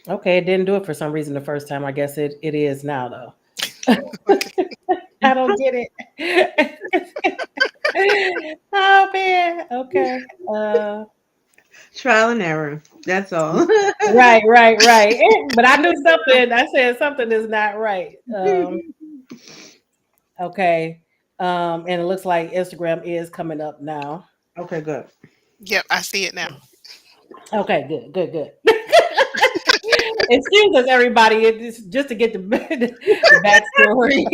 Okay, it didn't do it for some reason the first time. I guess it is now though. Okay. I don't get it. Oh man. Okay. Trial and error. That's all. Right, right, right. But I knew something. I said something is not right. Okay. And it looks like Instagram is coming up now. Okay, good. Yep, I see it now. Okay, good, good, good. Excuse us, everybody. It's just to get the the backstory.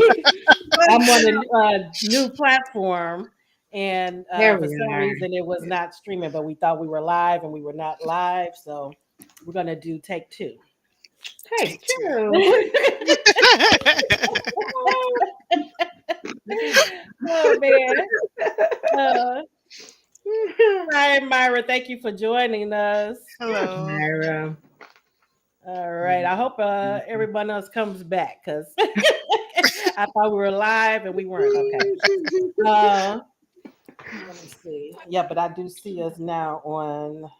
I'm on a new platform, and There for we some are. reason it was not streaming, but we thought we were live, and we were not live. So we're gonna do take two. Take Take two. two. Oh man. Uh, Hi, Myra. Thank you for joining us. Hello. Myra. All right. I hope everyone else comes back because I thought we were live and we weren't. Okay. Uh, Let me see. Yeah, but I do see us now on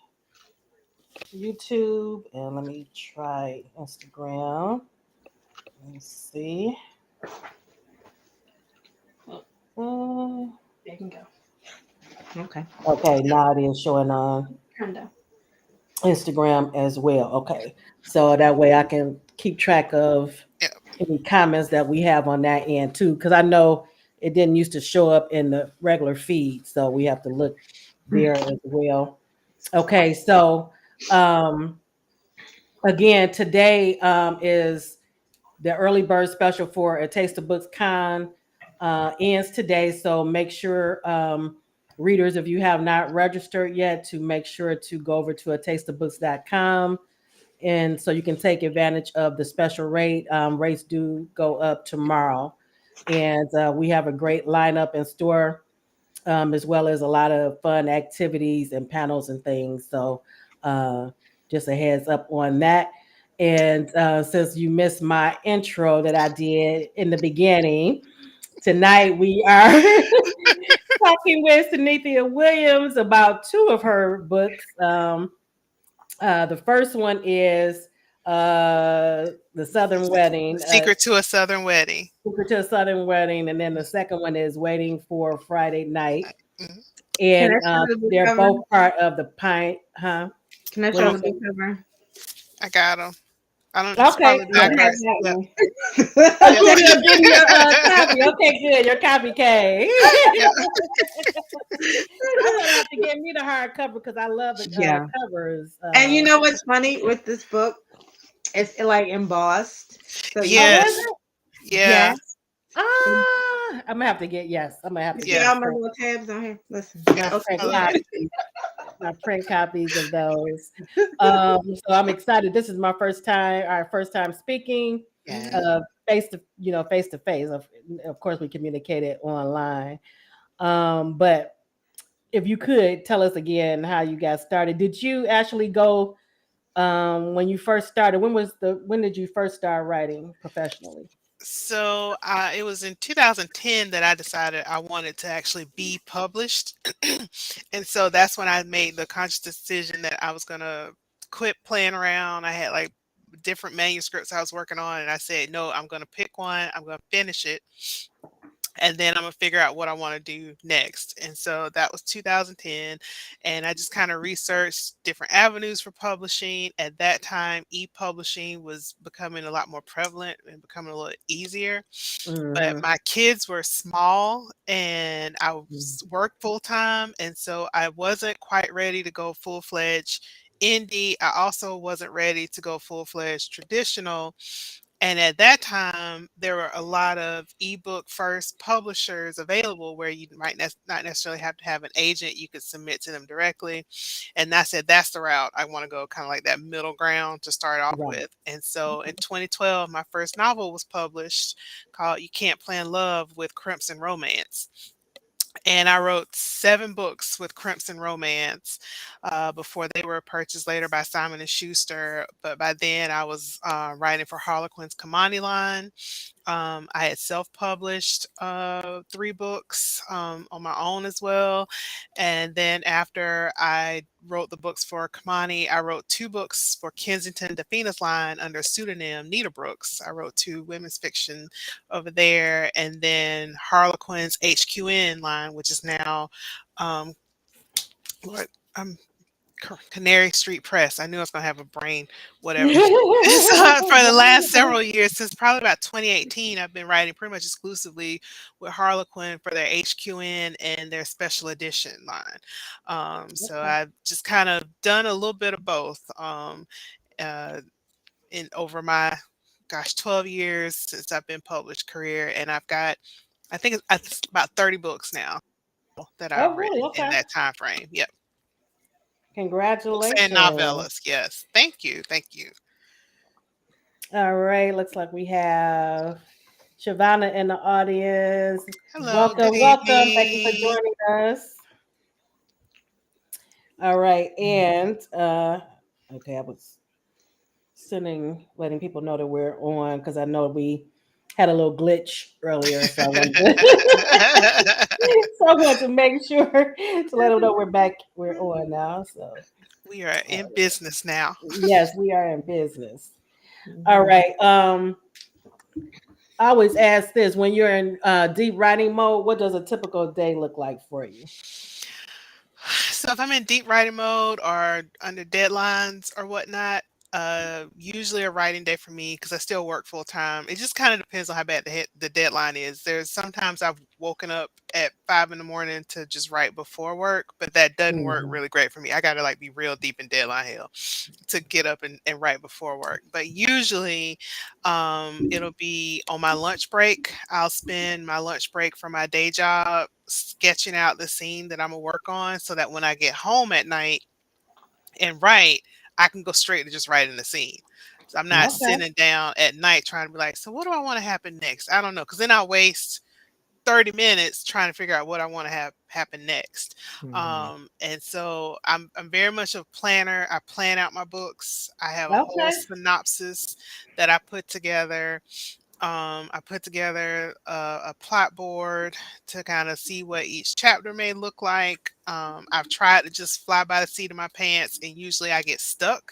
YouTube, and let me try Instagram. Let me see. Uh, There you can go. Okay. okay, now it is showing on Kind of. Instagram as well. Okay, so that way I can keep track of Yep. any comments that we have on that end too, because I know it didn't used to show up in the regular feed, so we have to look there as well. Okay, so um, again, today is the early bird special for a Taste of Books Con ends today. So make sure, readers, if you have not registered yet, to make sure to go over to a tasteofbooks.com. And so you can take advantage of the special rate. Rates do go up tomorrow. And we have a great lineup in store, as well as a lot of fun activities and panels and things. So uh, just a heads up on that. And since you missed my intro that I did in the beginning, tonight we are talking with Synithia Williams about two of her books. The first one is The Southern The Wedding, Secret to a Southern Wedding. Secret to a Southern Wedding, and then the second one is Waiting for Friday Night. Mhm. Can I And show the book they're cover? both part of the Pine, huh? Can I What show is the it? book cover? I got them. I don't. It's Okay, probably I good. have backwards. that Yep. one. Oh, Yep. so you're getting your copy. Okay, good. Your copy came. Yep. I'm gonna have to get me the hardcover because I love the Yeah. covers. And you know what's funny with this book? It's like embossed. So you Oh, can, is Yes. it? Yeah. yes. I'm gonna have to get. Yes, I'm gonna have You to see get Yeah. all my my print, little tabs on here? Listen. my Yeah. Okay, print I go love ahead. it. copies, my print copies of those. So I'm excited. This is my first time. Our first time speaking. Hmm. Yes. Face to face. Of course, we communicated online. But if you could tell us again how you got started. Did you actually go when you first started? When did you first start writing professionally? So it was in 2010 that I decided I wanted to actually be published, and so that's when I made the conscious decision that I was gonna quit playing around. I had like different manuscripts I was working on, and I said, no, I'm gonna pick one. I'm gonna finish it, and then I'm gonna figure out what I want to do next. And so that was 2010, and I just kind of researched different avenues for publishing. At that time, e-publishing was becoming a lot more prevalent and becoming a little easier. But Hmm. my kids were small, and I worked full time, and so I wasn't quite ready to go full fledged indie. I also wasn't ready to go full fledged traditional, and at that time, there were a lot of ebook first publishers available where you might not necessarily have to have an agent. You could submit to them directly. And I said, that's the route I want to go, kind of like that middle ground to start off Right. with. And so in Okay. 2012, my first novel was published called You Can't Plan Love with Crimson Romance. And I wrote 7 books with Crimson Romance before they were purchased later by Simon and Schuster. But by then, I was writing for Harlequin's Kamani line. I had self-published 3 books on my own as well. And then after I wrote the books for Kamani. I wrote 2 books for Kensington Defina's line under pseudonym Nita Brooks. I wrote 2 women's fiction over there, and then Harlequin's HQN line, which is now, Lord, I'm Canary Street Press. I knew I was gonna have a brain, whatever. So for the last several years, since probably about 2018, I've been writing pretty much exclusively with Harlequin for their HQN and their special edition line. So Okay. I've just kind of done a little bit of both uh, in over my 12 years since I've been published career, and I've got I think it's about 30 books now that I've Oh, really? written in Okay. that time frame. Yep. Books and Congratulations. novellas, yes. Thank you, thank you. All right. Looks like we have Shavana in the audience. Hello, good Welcome, welcome. Thank you for evening. joining us. All right. And okay, I was letting people know that we're on because I know we had a little glitch earlier. So I wanted so I wanted to make sure to let them know we're back. We're on now. So We are uh, in business now. yes, we are in business. All Mhm. right. I always ask this: when you're in deep writing mode, what does a typical day look like for you? So if I'm in deep writing mode or under deadlines or whatnot, usually a writing day for me because I still work full time. It just kind of depends on how bad the deadline is. There's sometimes I've woken up at 5 in the morning to just write before work, but that doesn't work Mhm. really great for me. I got to like be real deep in deadline hell to get up and write before work. But usually, it'll be on my lunch break. I'll spend my lunch break from my day job sketching out the scene that I'm gonna work on, so that when I get home at night and write, I can go straight to just writing the scene. So I'm not Okay. sitting down at night trying to be like, so what do I want to happen next? I don't know, because then I'll waste 30 minutes trying to figure out what I want to have happen next. Mhm. And so I'm very much a planner. I plan out my books. I have a whole Okay. synopsis that I put together. I put together a plot board to kind of see what each chapter may look like. I've tried to just fly by the seat of my pants, and usually I get stuck.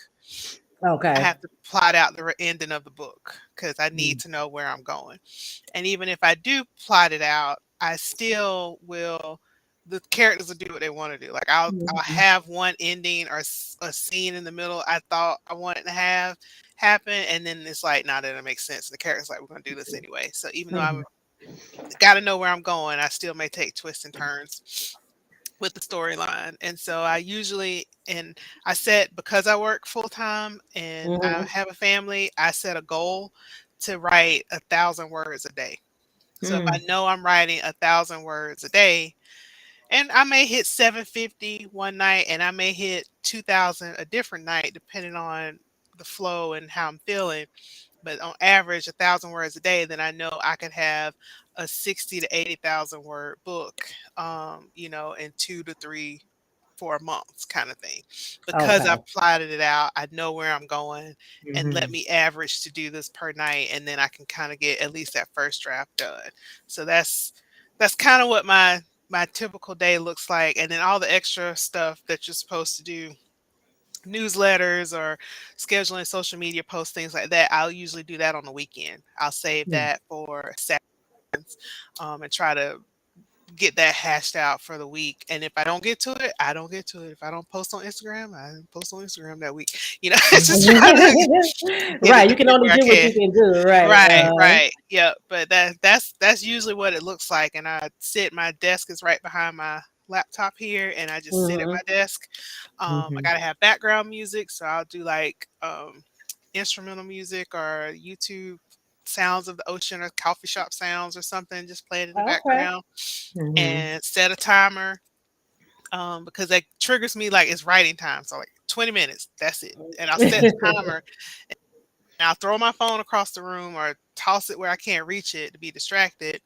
I Okay. have to plot out the ending of the book because I need Mhm. to know where I'm going. And even if I do plot it out, I still will. The characters will do what they want to do. Like I'll Mhm. have one ending or a scene in the middle I thought I wanted to have happen, and then it's like, nah, that doesn't make sense. The character's like, we're gonna do this anyway. So even though I've Mhm. got to know where I'm going, I still may take twists and turns with the storyline. And so I usually, and I set, because I work full time and I Hmm. have a family, I set a goal to write 1,000 words a day. So if I Mhm. know I'm writing 1,000 words a day, and I may hit 750 one night and I may hit 2,000 a different night, depending on the flow and how I'm feeling. But on average, 1,000 words a day, then I know I could have a 60 to 80,000 word book, in 2 to 3, 4 months kind of thing. Because Okay. I've plotted it out, I know where I'm going, and let Mhm. me average to do this per night, and then I can kind of get at least that first draft done. So that's kind of what my typical day looks like, and then all the extra stuff that you're supposed to do, newsletters or scheduling social media posts, things like that, I'll usually do that on the weekend. I'll save Mhm. that for Saturdays, and try to get that hashed out for the week. And if I don't get to it, I don't get to it. If I don't post on Instagram, I don't post on Instagram that week. Just try to get Right. it You can done only where I do what can. you can do. Right. Right, right. Yeah, but that's usually what it looks like. And I sit, my desk is right behind my laptop here, and I just sit at Hmm. my desk. I Mhm. gotta have background music, so I'll do like instrumental music or YouTube sounds of the ocean or coffee shop sounds or something, just play it in the Okay. background Mhm. and set a timer, because that triggers me like it's writing time. So like 20 minutes, that's it. And I'll set the timer and I'll throw my phone across the room or toss it where I can't reach it to be distracted.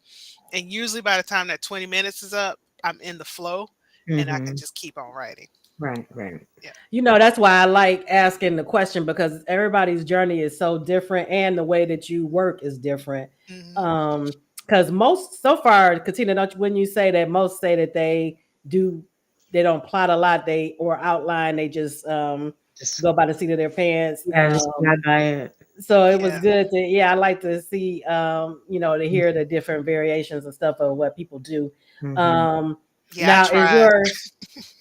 And usually by the time that 20 minutes is up, I'm in the flow and I can Mhm. just keep on writing. Right. Right. Yeah. That's why I like asking the question because everybody's journey is so different and the way that you work is different. Hmm. Because most so far, Katina, don't when you say that most say that they do they don't plot a lot, they or outline, they just Just go by the seat of their pants. just not by it. So it was Yeah. good to, yeah, I like to see, to hear the different variations and stuff of what people do. Mhm. Yeah, I Now is tried. yours,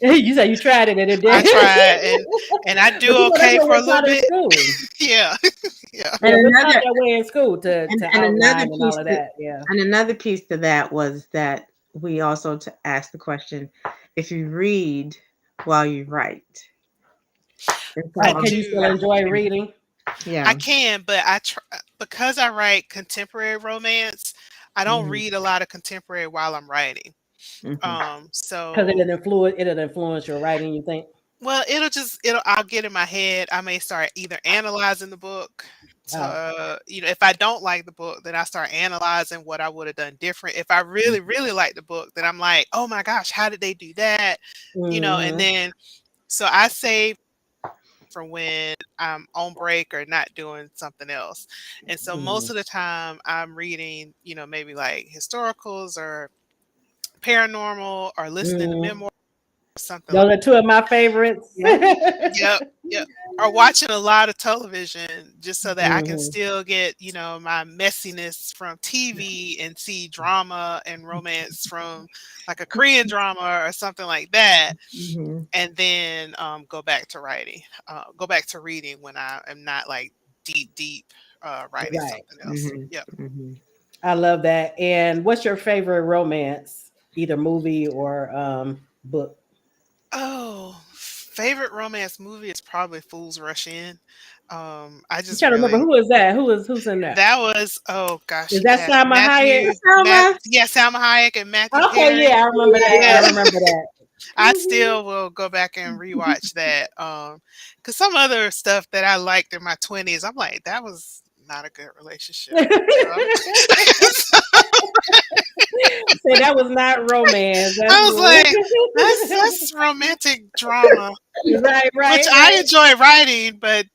you said you tried it and it I did. tried, and I do That's okay what for we're a little taught in bit. school. Yeah. Yeah. Yeah, And we're taught another that way in school to and another outline and all piece of to that. Yeah. and another piece to that was that we also to ask the question, if you read while you write, it's I Can you almost still do. enjoy reading? I yeah. can, but I try because I write contemporary romance. I don't Mhm, read a lot of contemporary while I'm writing. mhm, Because So it'll influence your writing. You think? well, I'll get in my head. I may start either analyzing the book to, Oh. if I don't like the book, then I start analyzing what I would have done different. If I really, really like the book, then I'm like, oh my gosh, how did they do that? And Hmm. then so I save for when I'm on break or not doing something else. And so most Hmm. of the time I'm reading, maybe like historicals or paranormal or listening to Hmm. memoir or something like. Those are two of my favorites. yeah. Yep, yep. Or watching a lot of television just so that I can Hmm. still get, my messiness from TV and see drama and romance from like a Korean drama or something like that. Mhm, And then go back to writing, go back to reading when I am not like deep writing Right. something else. mhm, Yep. mhm. I love that. And what's your favorite romance, either movie or book? Oh, favorite romance movie is probably Fools Rush In. I I'm just trying to remember really who is that. Who's in that? that was oh gosh, Is it that has Salma Hayek? Selma. Yeah, Salma Hayek and Matthew Okay, Perry. yeah, I remember that. I Yeah, remember that. I Mhm. still will go back and rewatch that. Cause some other stuff that I liked in my 20s, I'm like, that was not a good relationship. So So that was not romance. I was like, that's romantic drama, Right, which right, I right. enjoy writing, but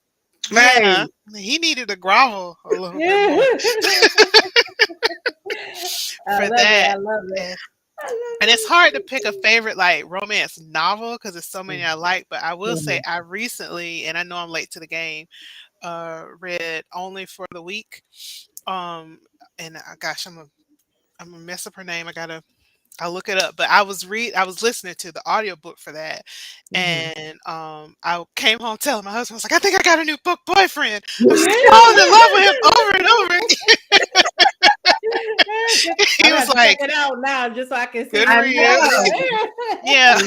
yeah, Right. he needed to grovel a little bit Yeah. more I for love it. I that. love it. And, I love and it's hard to pick a it. favorite like romance novel because there's so many I like. But I will say Mhm. I recently, and I know I'm late to the game, read Only for the Week. Um, and gosh, I'm gonna mess up her name. I'll look it up. But I was listening to the audiobook for that. Mhm. And I came home telling my husband, I was like, I think I got a new book boyfriend. I'm just falling in love with him over and over again. I'm He gonna was have to check like, it out now just so I can see good who for I you you. know. Yeah,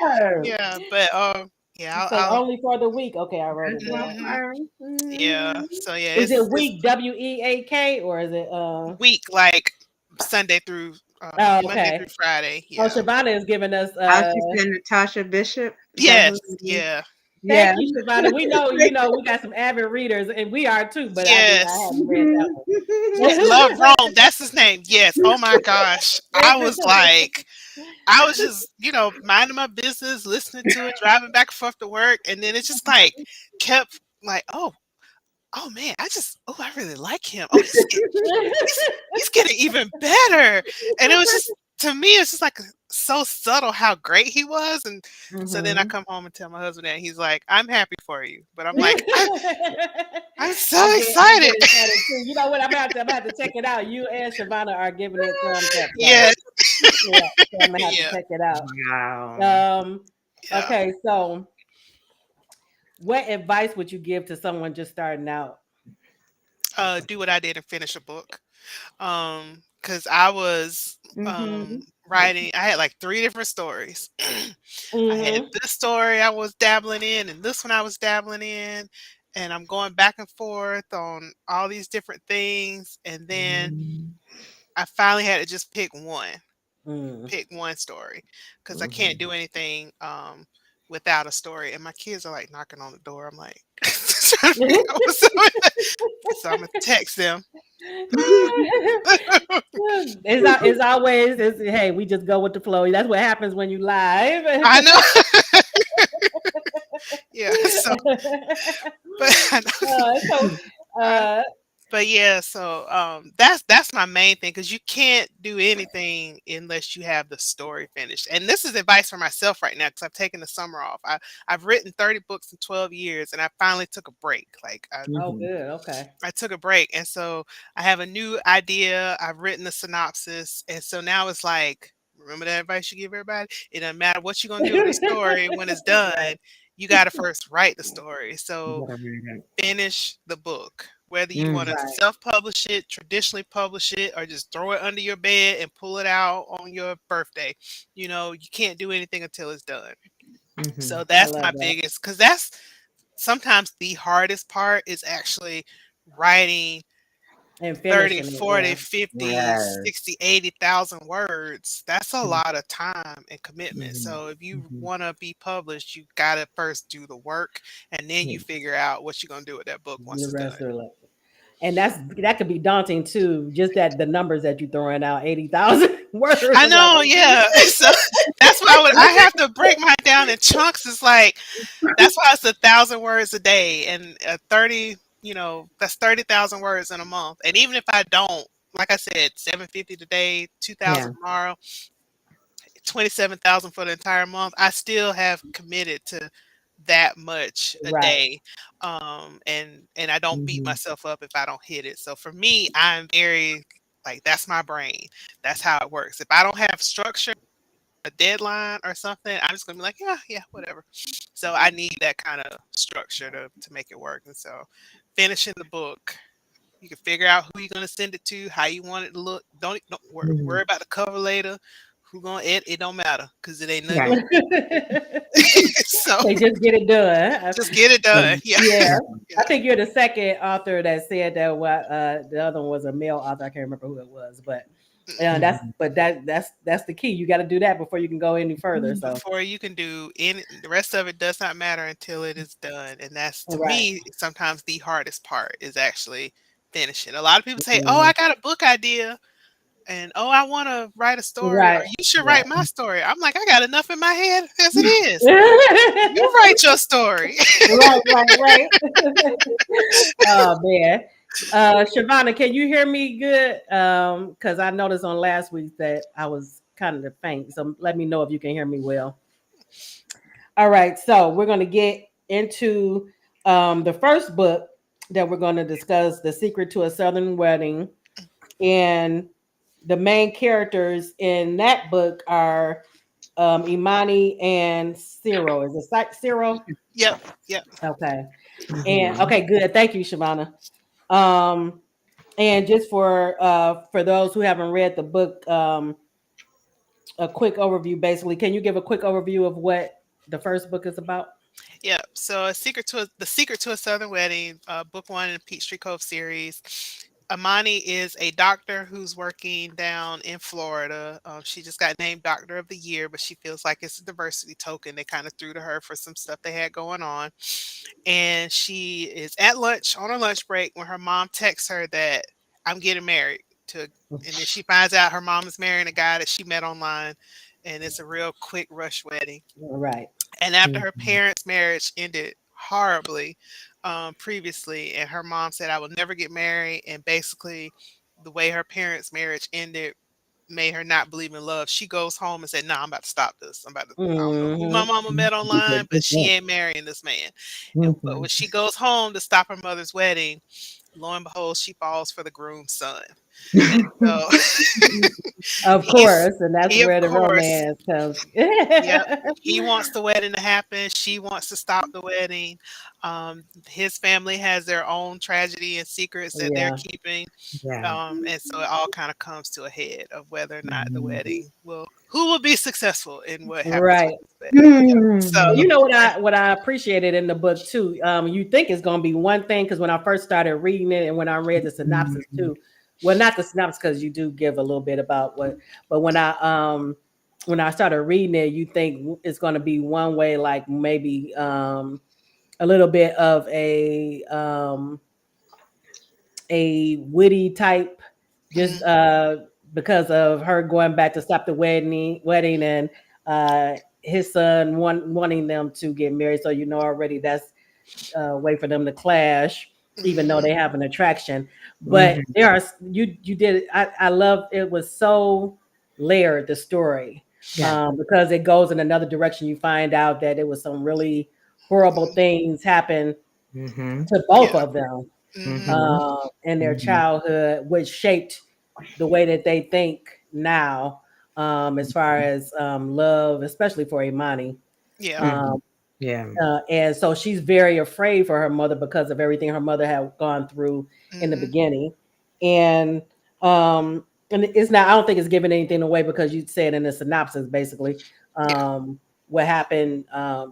are. Yeah. yeah. But yeah, So only for the week. Okay, I wrote it That's my down. hmm fire. yeah. Mhm. So yeah, Is it it's week WEAK or is it week like Sunday through oh Monday through okay. Friday. Oh, Yeah. Shavana is giving us How's she saying Natasha Bishop? Is that who Yes. it is? Yeah. Yeah. thank you, Shavana. We know we got some avid readers and we are too, but I Yes. haven't read that Yeah, Love one. Rome. That's his name. Yes. Oh my gosh. I was just, minding my business, listening to it, driving back and forth to work, and then it just like kept like, oh man, I really like him. Oh, he's getting even better. And it was just to me, it's just like so subtle how great he was. And so then I Mhm. come home and tell my husband that he's like, I'm happy for you. But I'm like, I'm I so get excited. excited too. You know what? I'm about to check it out. You and Shavana are giving it thumbs up. So Yeah. yeah, so I'm gonna have to Yeah. check it out. Wow. Um, Yeah. okay, so what advice would you give to someone just starting out? Do what I did and finish a book. Because I was Mhm. writing, I had like three different stories. I had Hmm. this story I was dabbling in, and this one I was dabbling in, and I'm going back and forth on all these different things. And then Mhm. I finally had to just Mm. pick one story because I can't Mhm. do anything without a story. And my kids are like knocking on the door. I'm like, trying to figure out what's doing. So I'm gonna text them. It's always hey, we just go with the flow. That's what happens when you live. I know. Yeah. So, but I know. So I, uh But yeah, so that's my main thing because you can't do anything unless you have the story finished. And this is advice for myself right now because I've taken the summer off. I've written 30 books in 12 years, and I finally took a break. Like Oh, Mhm. good. Okay. I took a break, and so I have a new idea. I've written the synopsis, and so now it's like, remember that advice you give everybody? It doesn't matter what you're gonna do with the story when it's Right. done. You got to first write the story. You So gotta read it. finish the book. Whether you want Mm. to Right. self-publish it, traditionally publish it, or just throw it under your bed and pull it out on your birthday, you can't do anything until it's done. So Mhm. I that's my love that. biggest, because that's sometimes the hardest part is actually writing And 30, finishing it. 40, Yeah. 50, Yes. 60, 80,000 words. That's a Mhm. lot of time and commitment. Mhm. So if you Mhm. want to be published, you got to first do the work and then Yeah. you figure out what you're going to do with that book once The it's done. rest of it. And that could be daunting too. Just that the numbers that you're throwing out, 80,000 words. I I'm like, know, yeah. So that's why I have to break mine down in chunks. It's like that's why it's 1,000 words a day and 30. That's 30,000 words in a month. And even if I don't, like I said, 750 today, Yeah. 2,000 tomorrow, 27,000 for the entire month, I still have committed to that much a right. day. And I don't beat Mhm. myself up if I don't hit it. So for me, I'm very like that's my brain. That's how it works. If I don't have structure, a deadline or something, I'm just gonna be like, yeah, yeah, whatever. So I need that kind of structure to make it work. And so finishing the book, you can figure out who you're gonna send it to, how you want it to look. Don't worry Mhm. about the cover later. Who gonna edit? It don't matter because it ain't nothing Right. gonna so They just get it done. just get it done. Mhm. Yeah. Yeah. Yeah. I Yeah. think you're the second author that said that. What the other one was a male author. I can't remember who it was, but Mhm. that's the key. You got to do that before you can go any further. So Before you can do any, the rest of it does not matter until it is done. And that's to right, me sometimes the hardest part is actually finishing. A lot of people say, "Oh, mhm, I got a book idea." And oh, I want to write a story, or right, you should right. write my story. I'm like, I got enough in my head as it is. You write your story. Right, right, right. Oh man. Shavana, can you hear me good? Because I noticed on last week that I was kind of faint. So let me know if you can hear me well. All right, so we're gonna get into the first book that we're going to discuss, The Secret to a Southern Wedding. And the main characters in that book are Imani and Ciro. Is it Ciro? Yep, yep. Okay. And Mhm. okay, good. Thank you, Shavana. Um, and just for those who haven't read the book, a quick overview. Basically, can you give a quick overview of what the first book is about? Yep. So, the secret to a Southern Wedding, book one in the Peachtree Cove series. Amani is a doctor who's working down in Florida. She just got named Doctor of the Year, but she feels like it's a diversity token they kind of threw to her for some stuff they had going on. And she is at lunch on her lunch break when her mom texts her that I'm getting married to, and then she finds out her mom is marrying a guy that she met online, and it's a real quick rush wedding. Right. And after her Mhm. parents' marriage ended horribly previously, and her mom said, I will never get married. And basically, the way her parents' marriage ended made her not believe in love. She goes home and said, "No, I'm about to stop this. I don't know who my Hmm. mama met online, but she Mhm. ain't marrying this man." But when Mhm. she goes home to stop her mother's wedding, lo and behold, she falls for the groom's son. And so Of he's course, and that's he, of where the course, romance comes. yep. He wants the wedding to happen. She wants to stop the wedding. His family has their own tragedy and secrets that they're Yeah. keeping. Yeah. And so it all kind of comes to a head of whether or not the Mhm. wedding who will be successful in what happens with Right. this wedding. Yeah. Well, So you know what I appreciated in the book too. You think it's gonna be one thing because when I first started reading it and when I read the synopsis Mhm. too, well, not the synopsis because you do give a little bit about what, but when I started reading it, you think it's gonna be one way, like maybe a little bit of a witty type, just mhm, because of her going back to stop the wedding, and his son wanting them to get married. So you know already that's a way for them to clash. even though Mhm. they have an attraction. But Mhm. there are you did I love it was so layered the story Yeah. because it goes in another direction. You find out that it was some really horrible things happen Mhm. to both Yeah. of them Mhm. Mhm. in their Mhm. childhood, which shaped the way that they think now, as far as love, especially for Imani. Yeah. Mhm. Um, Yeah. and so she's very afraid for her mother because of everything her mother had gone through in the Mhm. beginning. And and it's not, I don't think it's giving anything away because you said in the synopsis basically Yeah. what happened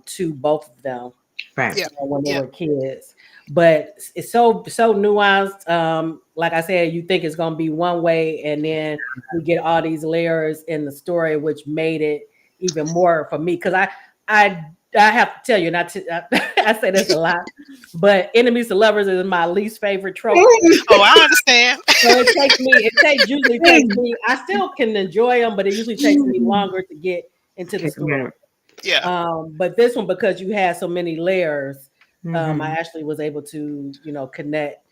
to both of them Right. Yeah. when they Yeah. were kids. But it's so nuanced. Like I said, you think it's going to be one way, and then we get all these layers in the story, which made it even more for me. Because I I have to tell you, not to, I say this a lot, but enemies to lovers is my least favorite trope. Oh, I understand. So usually takes me. I still can enjoy them, but it usually takes me longer to get into the story. Yeah. But this one, because you had so many layers, I Mhm. actually was able to, connect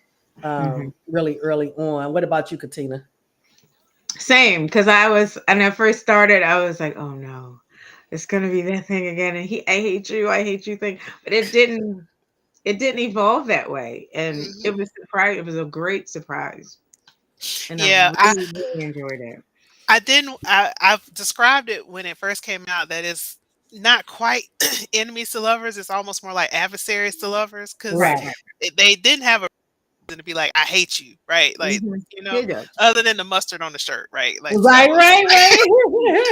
Mhm. really early on. What about you, Katina? Same, because I was, and I first started, I was like, oh no, it's gonna be that thing again. And I hate you thing. But it didn't evolve that way. And it Mhm. was surprise, it was a great surprise. And I Yeah. really, really enjoyed it. I didn't. I've described it when it first came out that it's not quite enemies to lovers. It's almost more like adversaries to lovers because Right, Right, right. they didn't have a reason to be like, I hate you, right? Like, Mm-hmm. Yeah, yeah. other than the mustard on the shirt, right? Like that right, was right, like,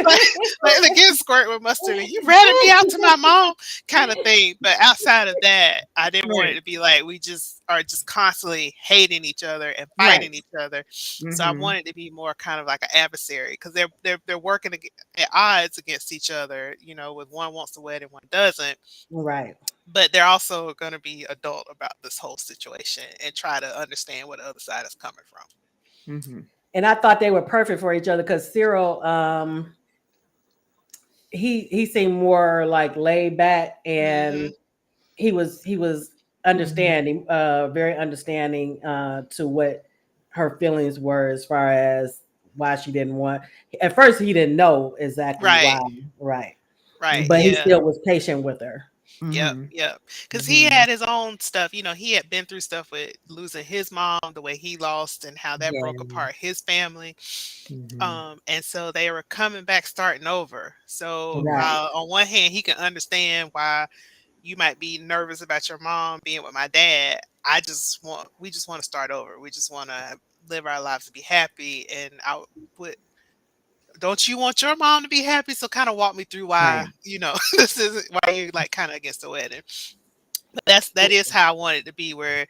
right. like the kid squirt with mustard and you ratted me out to my mom kind of thing. But outside of that, I didn't want it Right, to be like we just are just constantly hating each other and right. fighting each other. So I Mm-hmm. wanted to be more kind of like an adversary because they're working at odds against each other. With one wants to wed and one doesn't. Right. But they're also going to be adult about this whole situation and try to understand where the other side is coming from. Mm-hmm. And I thought they were perfect for each other because Cyril, he seemed more like laid back, and Hmm. he was Mm-hmm. understanding, very understanding to what her feelings were as far as why she didn't want. At first, he didn't know exactly Right. why, right? Right. But he Yeah. still was patient with her. Yep, Mm-hmm. yep. Because he Mm-hmm. had his own stuff. He had been through stuff with losing his mom, the way he lost, and how that broke Yeah. apart his family. Mm-hmm. And so they were coming back, starting over. So Right, while on one hand he can understand why you might be nervous about your mom being with my dad, we just want to start over. We just want to live our lives to be happy. And I would don't you want your mom to be happy? So kind of walk me through why, Right. this isn't why you're like kind of against the wedding. But that is how I want it to be, where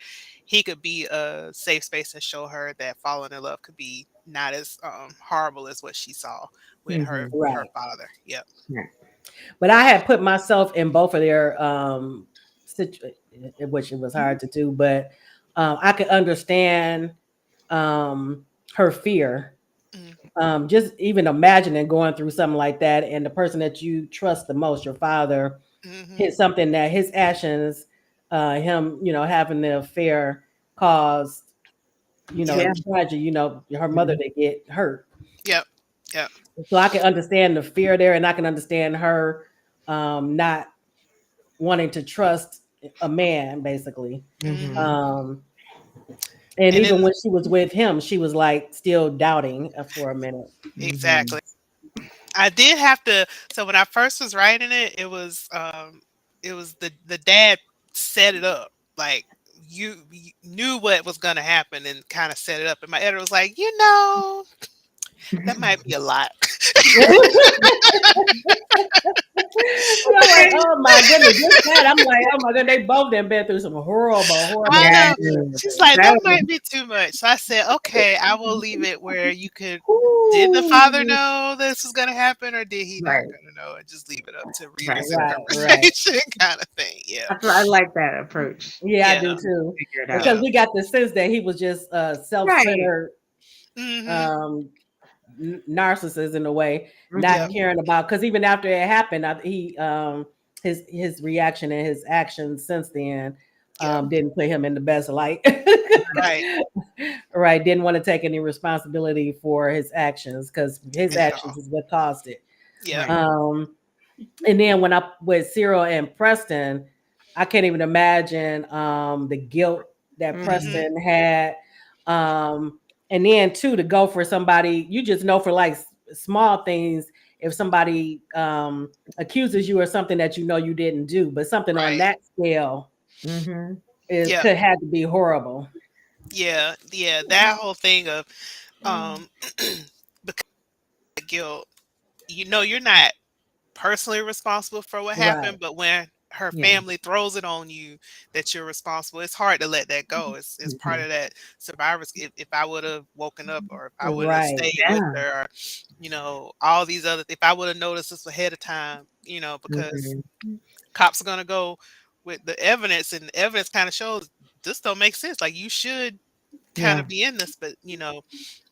he could be a safe space and show her that falling in love could be not as horrible as what she saw with her Mm-hmm. her right. father. Yep. Right. But I had put myself in both of their which it was hard to do, but I could understand her fear. Mm, Just even imagining going through something like that, and the person that you trust the most, your father, mhm. hit something that his actions, him, having the affair caused, Yeah. the tragedy, her mother Mm-hmm. to get hurt. Yep. Yep. So I can understand the fear there, and I can understand her not wanting to trust a man, basically. Mm-hmm. Mhm. Um, and And even then when she was with him, she was like still doubting for a minute. Mm-hmm. exactly. I did have to so when I first was writing it, it was the dad set it up. Like you knew what was going to happen and kind of set it up. And my editor was like, that might be a lot. And I'm like, oh my goodness, just that. I'm like, oh my goodness, they both done been through some horrible, horrible I Yeah. know. experiences. She's like, That that was, might be too much. So I said, okay, I will leave it where you could. Did the father Ooh. know this was going to happen, or did he not right. going to know, and just leave it up to Right. readers' Right, right. interpretation, kind of thing? Yeah, I like that approach. Yeah, I do yeah, too. Figure it out. Because yeah. we got the sense that he was just Right. self-centered Hmm. um narcissist in a way, not Yep. Mm-hmm. caring about, because even after it happened, he his reaction and his actions since then, Yep. Didn't put him in the best light. Right. Right. Didn't want to take any responsibility for his actions because his At actions all. is what caused it. Yep. Right. Um, and then when I with Cyril and Preston, I can't even imagine the guilt that Mhm. Mhm. Preston had. And then too to go for somebody you just know for like small things. If somebody accuses you of something that you know you didn't do, but something on Right. that scale Mhm. is Yep. could have to be horrible. Yeah. Yeah. That whole thing of um because of guilt, you know, you're not personally responsible for what Right. happened, but when her Yeah. family throws it on you that you're responsible, it's hard to let that go. It's part Mhm. of that survivor's. If I would have woken up, or if I would have Right. stayed with Yeah. her, or all these other, if I would have noticed this ahead of time, because Mhm. cops are gonna go with the evidence, and the evidence kind of shows this don't make sense. Like you should kind Yeah. of be in this, but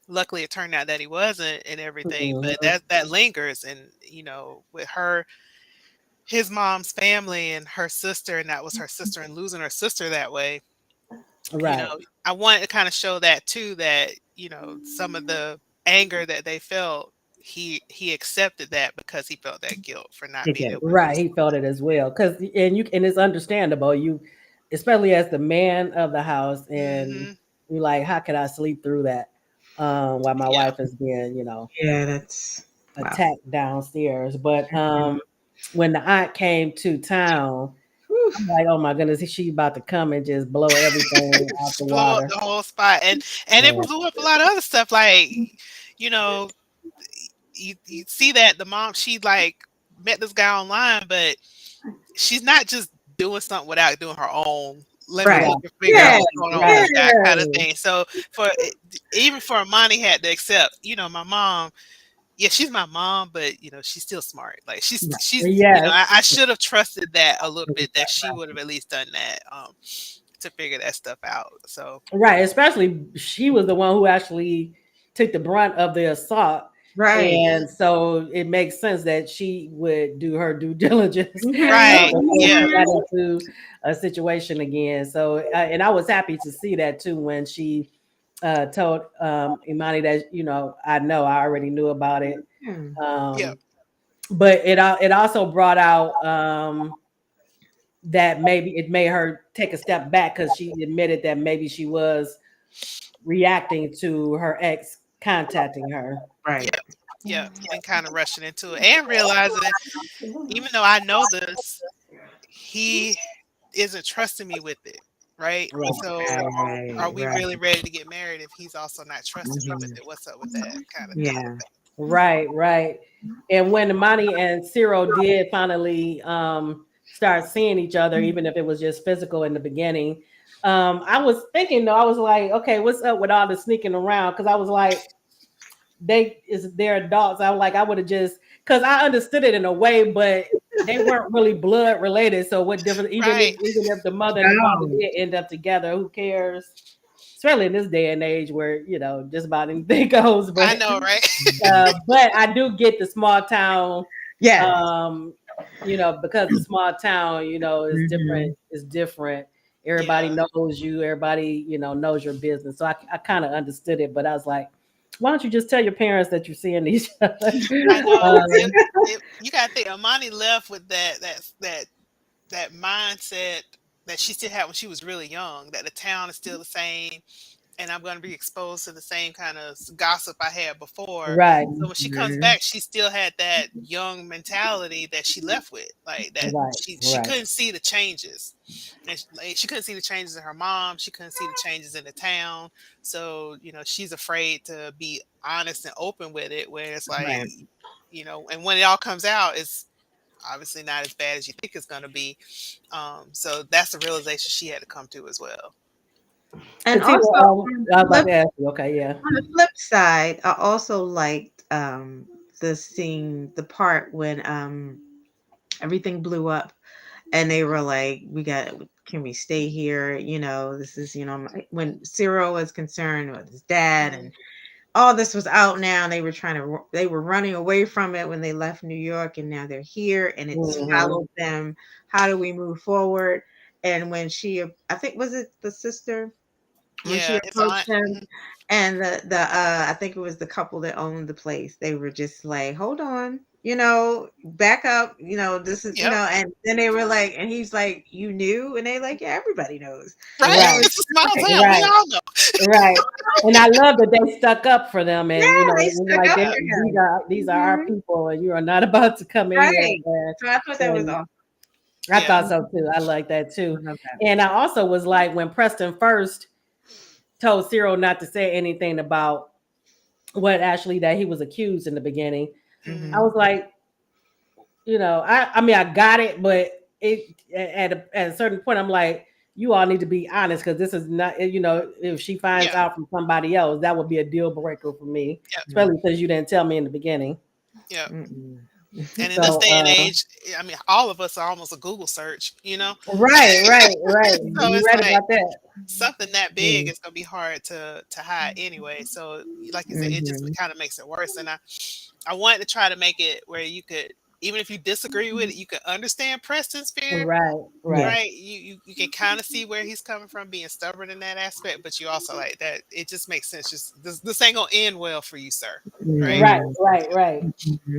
luckily it turned out that he wasn't and everything. But Mhm. that lingers, and with her, his mom's family and her sister, and that was her sister, and losing her sister that way, you Right. know, I wanted to kind of show that too, that, some of the anger that they felt, he accepted that because he felt that guilt for not being able to do Right, he felt something. it as well. Cause and it's understandable. You especially as the man of the house and Mhm. you like, how could I sleep through that? While my Yeah. wife is being, Yeah, that's wow. attacked downstairs. But Mhm. when the aunt came to town, Whew. I'm like, oh my goodness, is she about to come and just blow everything out the Just blow up water? the whole spot, and it Yeah. blew up a lot of other stuff, like, you know, you see that the mom, she, like, met this guy online, but she's not just doing something without doing her own, "Let me Right. Right. look and figure out Yeah. Right. what's going on with Right. this guy," kinda Yeah. thing. So, for e even for Imani had to accept, my mom, yeah, she's my mom, but, she's still smart. Like, Yes. I should have trusted that a little bit, that she would have at least done that, to figure that stuff out. So, Right, especially she was the one who actually took the brunt of the assault. Right. And so it makes sense that she would do her due diligence Mhm. right, before yeah, she got into a situation again. So, and I was happy to see that too when she told Imani that, I already knew about it. Yeah. yeah, Um, but it also brought out that maybe it made her take a step back because she admitted that maybe she was reacting to her ex contacting her. Right. yeah, yeah, and kinda rushing into it, and realizing, even though I know this, he isn't trusting me with it, right? Right. So, are Right. we Right. really ready to get married if he's also not trusting me with Mhm. it? What's up with that kinda thing? Yeah. Right, right. And when Imani and Cyril did finally start seeing each other, even if it was just physical in the beginning, I was thinking though, I was like, okay, what's up with all the sneaking around? Because I was like, they're adults. I was like, I would have just because I understood it in a way, but they weren't really blood related. So what difference? Right. Even if the mother and the father No. did end up together, who cares? Especially in this day and age where just about anything goes. I But know, right? but I do get the small town, Yes. um, because the small town, is different. Mhm. Is different. Everybody Yeah. knows you. Everybody, knows your business. So I kind of understood it, but I was like, why don't you just tell your parents that you're seeing each other? I know. It um, it you gotta think Amani left with that mindset that she still had when she was really young, that the town is still the same, and I'm going to be exposed to the same kind of gossip I had before. right, So when she comes Mhm. back, she still had that young mentality that she left with, like that right, she right, couldn't see the changes, and she couldn't see the changes in her mom. She couldn't see the changes in the town. So she's afraid to be honest and open with it. Where it's like, Right. and when it all comes out, it's obviously not as bad as you think it's going to be. So that's the realization she had to come to as well. And Katina, also I was about to ask you. Okay, yeah. on the flip side, I also liked the scene, the part when everything blew up and they were like, we got, can we stay here? This is, when Cyril was concerned with his dad Mhm. and all this was out now and they were running away from it when they left New York and now they're here and it's Hmm. followed them. How do we move forward? and when she, I think, was it the sister, when she Yeah, it's approached on. him, and the I think it was the couple that owned the place, they were just like, hold on, back up, this is, Yep. and then they were like, and he's like, you knew, and they like, yeah, everybody knows. Right. And it Right, was It's a small like, town. We right, all know. right. And I love that they stuck up for them, and yeah, they and stuck like up Yeah. for these are our him. people, and you are not about to come in here. Right. So I thought that was And awesome. I Yeah. thought so too. I like that I too. love that. And I also was like, when Preston first told Cyril not to say anything about what actually that he was accused in the beginning, I Mhm. was like, I mean, I got it, but at a certain point, I'm like, you all need to be honest, because this is not, if she finds Yeah. out from somebody else, that would be a deal breaker for me, Yep. especially because you didn't tell me in the beginning. Yep. Mm-mm. And in this So, day and age, I mean, all of us are almost a Google search. right, right, right. So You it's read like about that? something that big Mhm. is gonna be hard to hide anyway. So like you said, it just Mhm. kind of makes it worse. And I wanted to try to make it where you could, even if you disagree with it, you could understand Preston's fear. Right, Yes. right. Right, you can kind of see where he's coming from, being stubborn in that aspect, but you also like that. It just makes sense. Just this ain't gonna end well for you, sir. Right? Right, Mhm. right, right.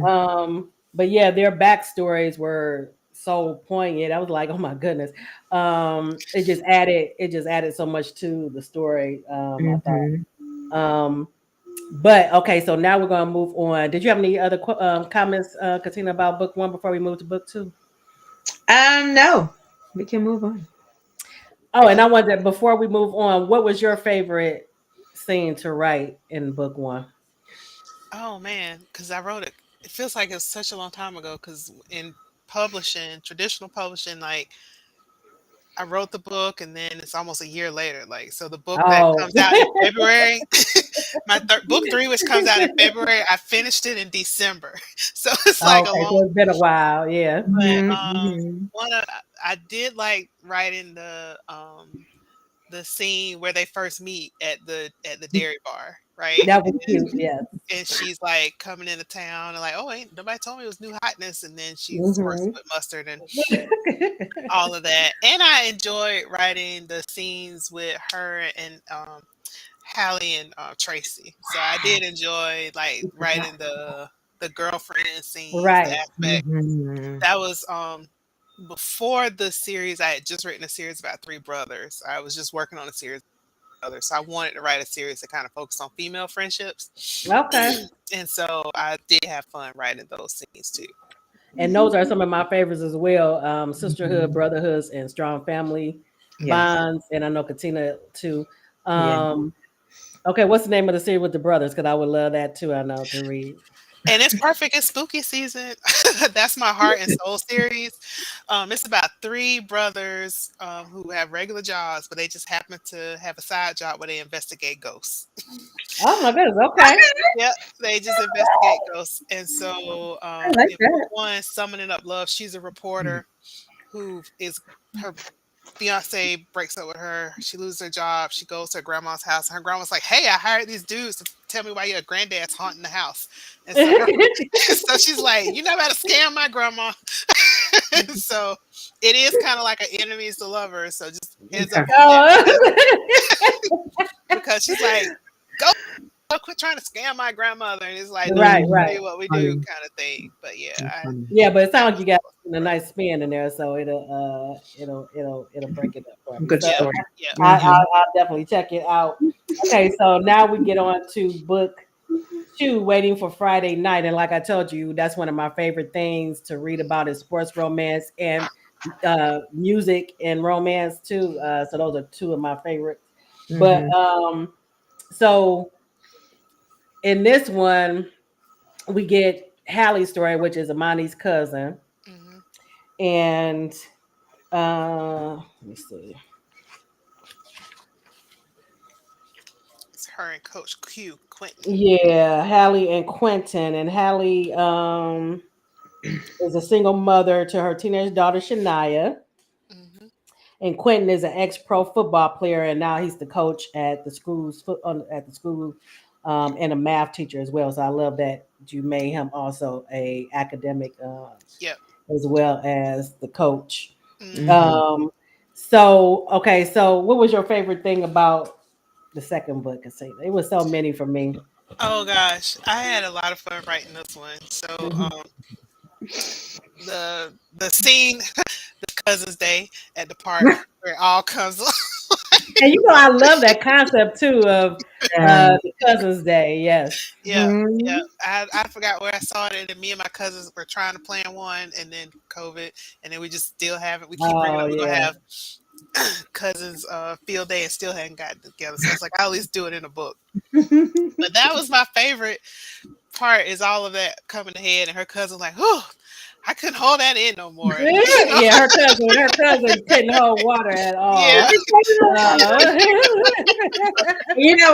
Mhm. But yeah, their backstories were so poignant. I was like, oh my goodness. It just added so much to the story. I thought. Mhm. But okay, so now we're gonna move on. Did you have any other comments, Katina, about book one before we move to book two? No, we can move on. Oh, and I wonder, before we move on, what was your favorite scene to write in book one? Oh man, because I wrote it. It feels like it was such a long time ago. Because in publishing, traditional publishing, like I wrote the book and then it's almost a year later. Like, so the book that Oh, comes out in February, my book three, which comes out in February, I finished it in December. So it's like a okay, long, so it's been a while. Yeah. but Mhm. Mhm. one of, I did like writing the scene where they first meet at the dairy bar, right? That was cute. Yes. And she's like coming into town and like, oh, ain't nobody told me it was new hotness. And then she squirts Hmm. with mustard and all of that. And I enjoyed writing the scenes with her and Hallie and Tracy. So I did enjoy like writing the girlfriend scenes, the Right. aspect. Mhm. That was before the series. I had just written a series about three brothers. I was just working on a series of brothers. So I wanted to write a series that kind of focused on female friendships. Okay. And so I did have fun writing those scenes too. And those are some of my favorites as well. Sisterhood, Mhm. brotherhoods, and strong family Yes. bonds. And I know Katina too. Yeah. Um, okay, what's the name of the series with the brothers? Because I would love that too. I know to read. And it's perfect. It's spooky season. That's my heart and soul series. It's about three brothers who have regular jobs, but they just happen to have a side job where they investigate ghosts. Oh my goodness. Okay. Yep, they just investigate ghosts. And so I like in book that. one, Summoning Up Love, she's a reporter who is her fiance breaks up with her. She loses her job. She goes to her grandma's house. Her grandma's like, "Hey, I hired these dudes to tell me why your granddad's haunting the house." And so her, so she's like, "You know how to scam my grandma." So it is kind of like an enemies to lovers. So just heads up Okay. on that Oh. because she's like, "Go, quit trying to scam my grandmother," and it's like, "No, let Right, me Mhm. tell right. you what we do," Funny. kind of thing. But yeah, That's funny. Yeah, but it that sounds like was you got a nice spin in there, so it'll break it up for me. Good So yeah, story. yeah. I'll definitely check it out. Okay, so now we get on to book two, Waiting for Friday Night, and like I told you, that's one of my favorite things to read about is sports romance and music and romance too. So those are two of my favorites. But Mhm. so in this one, we get Hallie's story, which is Amani's cousin, Hmm. and let me see. It's her and Coach Q, Quentin. Yeah, Hallie and Quentin, and Hallie is a single mother to her teenage daughter Shania, Hmm. and Quentin is an ex-pro football player, and now he's the coach at the at the school, and a math teacher as well. So I love that you made him also a academic Yep. as well as the coach. Hmm. Mhm. Um, So okay, so what was your favorite thing about the second book? Cause it was so many for me. Oh gosh, I had a lot of fun writing this one. So Mhm. the scene, the Cousins Day at the park where it all comes. And I love that concept too of Yeah. the Cousins Day. Yes. Yeah, yeah. Mhm. I forgot where I saw it, and then me and my cousins were trying to plan one, and then COVID, and then we just still haven't. We keep bringing Oh up we're gonna yeah. have cousins field day, and still hadn't gotten together. So I was like, I'll at least do it in a book. But that was my favorite part. Is all of that coming ahead, and her cousin like, oh, I couldn't hold that in no more. And, Yeah, her cousin couldn't hold water at yeah, all. Uh,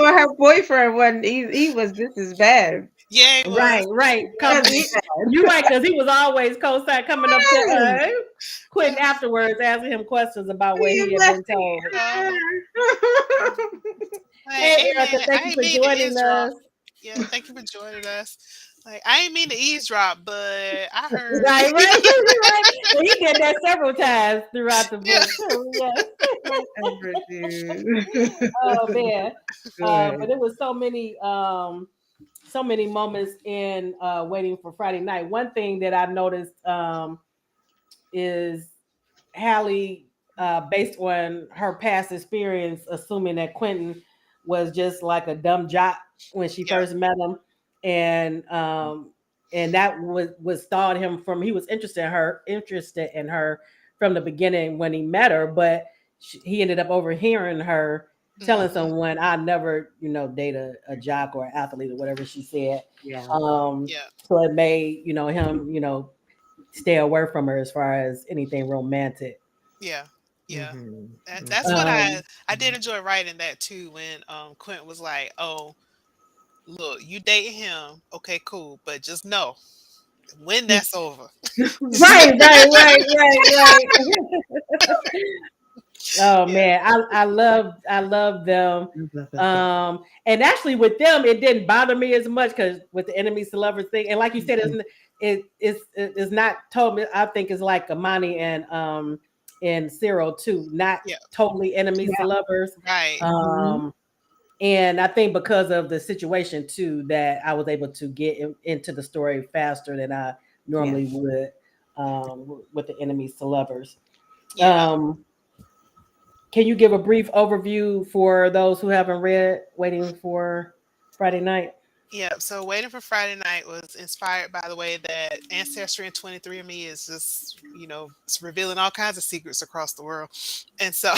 What her boyfriend wasn't. He was just as bad. yeah, it right, was. right. Yeah, Just as You're bad. right, because he was always co-sign coming up to Yes. Quentin yeah. afterwards, asking him questions about what He he had been left told. Uh, like, Hey, hey Erica, man, thank I you ain't for mean to joining eavesdrop. us. Yeah, thank you for joining us. Like, I ain't mean to eavesdrop, but I heard. Right, right, right. And he did that several times throughout the Yeah, book too. Yes. Whatever, dude. Oh man. Good. But it was so many moments in waiting for Friday night. One thing that I noticed is Hallie, based on her past experience, assuming that Quentin was just like a dumb jock when she yeah, first met him, and that was stalled him from he was interested in her from the beginning when he met her, but he ended up overhearing her telling hmm, someone, "I never, date a jock or athlete or whatever she said." Yeah. yeah, So it made him stay away from her as far as anything romantic. yeah, yeah. Mhm. And that's what Mhm. Um, I did enjoy writing that too. When Quentin was like, "Oh, look, you dating him? Okay, cool, but just know when that's over." right, right, right, right, right. Oh Yeah, man, I love them. Blah, blah, blah. And actually with them, it didn't bother me as much because with the enemies to lovers thing, and like you said, Mhm. it's not told. I think it's like Amani and Cyril too, not yeah, totally enemies to Yeah. lovers. right. Mhm. Um, and I think because of the situation too, that I was able to get into the story faster than I Yeah. normally would with the enemies to lovers. Yeah, Um, can you give a brief overview for those who haven't read Waiting for Friday Night? yeah. So, Waiting for Friday Night was inspired by the way that Ancestry and 23andMe is just, it's revealing all kinds of secrets across the world. And so,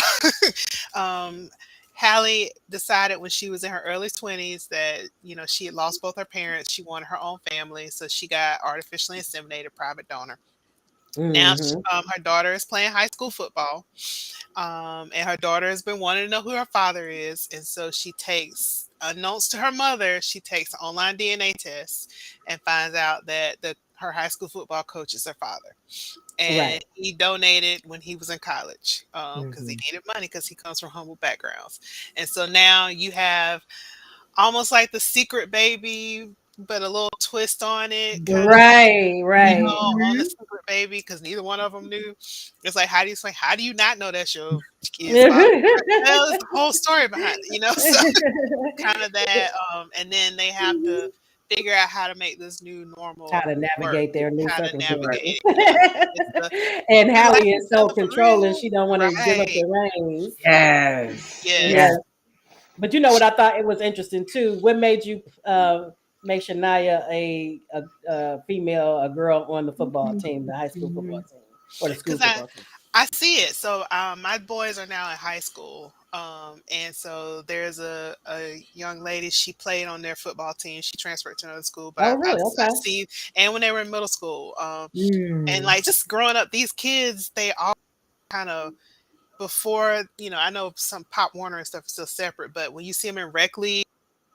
um, Hallie decided when she was in her early 20s that, she had lost both her parents. She wanted her own family. So, she got artificially inseminated private donor. Now, Hmm. her daughter is playing high school football. And her daughter has been wanting to know who her father is. And so she takes, unknowns to her mother, she takes an online DNA test and finds out that her high school football coach is her father. And Right. he donated when he was in college because he Mhm. needed money because he comes from humble backgrounds. And so now you have almost like the secret baby, but a little twist on it, kind of Right. Right. on the Mhm. secret baby because neither one of them knew. It's like, how do you say, how do you not know that's your kid's father? Well, it's the whole story behind it, so kind of that. And then they have to figure out how to make this new How normal to work, navigate their new how to navigate circumstances. it. Yeah, it's the And real life Hallie is is so hella for controlling; real, she don't want to give up right? the reins. Yes. Yes. Yeah. Yes. But you know what I thought it was interesting too. What made you make Shania a female, a girl on the football team, the high school football Mhm. team, or the school Because football team? I see it. So my boys are now in high school, and so there's a young lady. She played on their football team. She transferred to another school, but Oh, I really? I Okay. see. And when they were in middle school, and Mm. like just growing up, these kids they all kind of before I know some Pop Warner and stuff is still separate, but when you see them in rec league,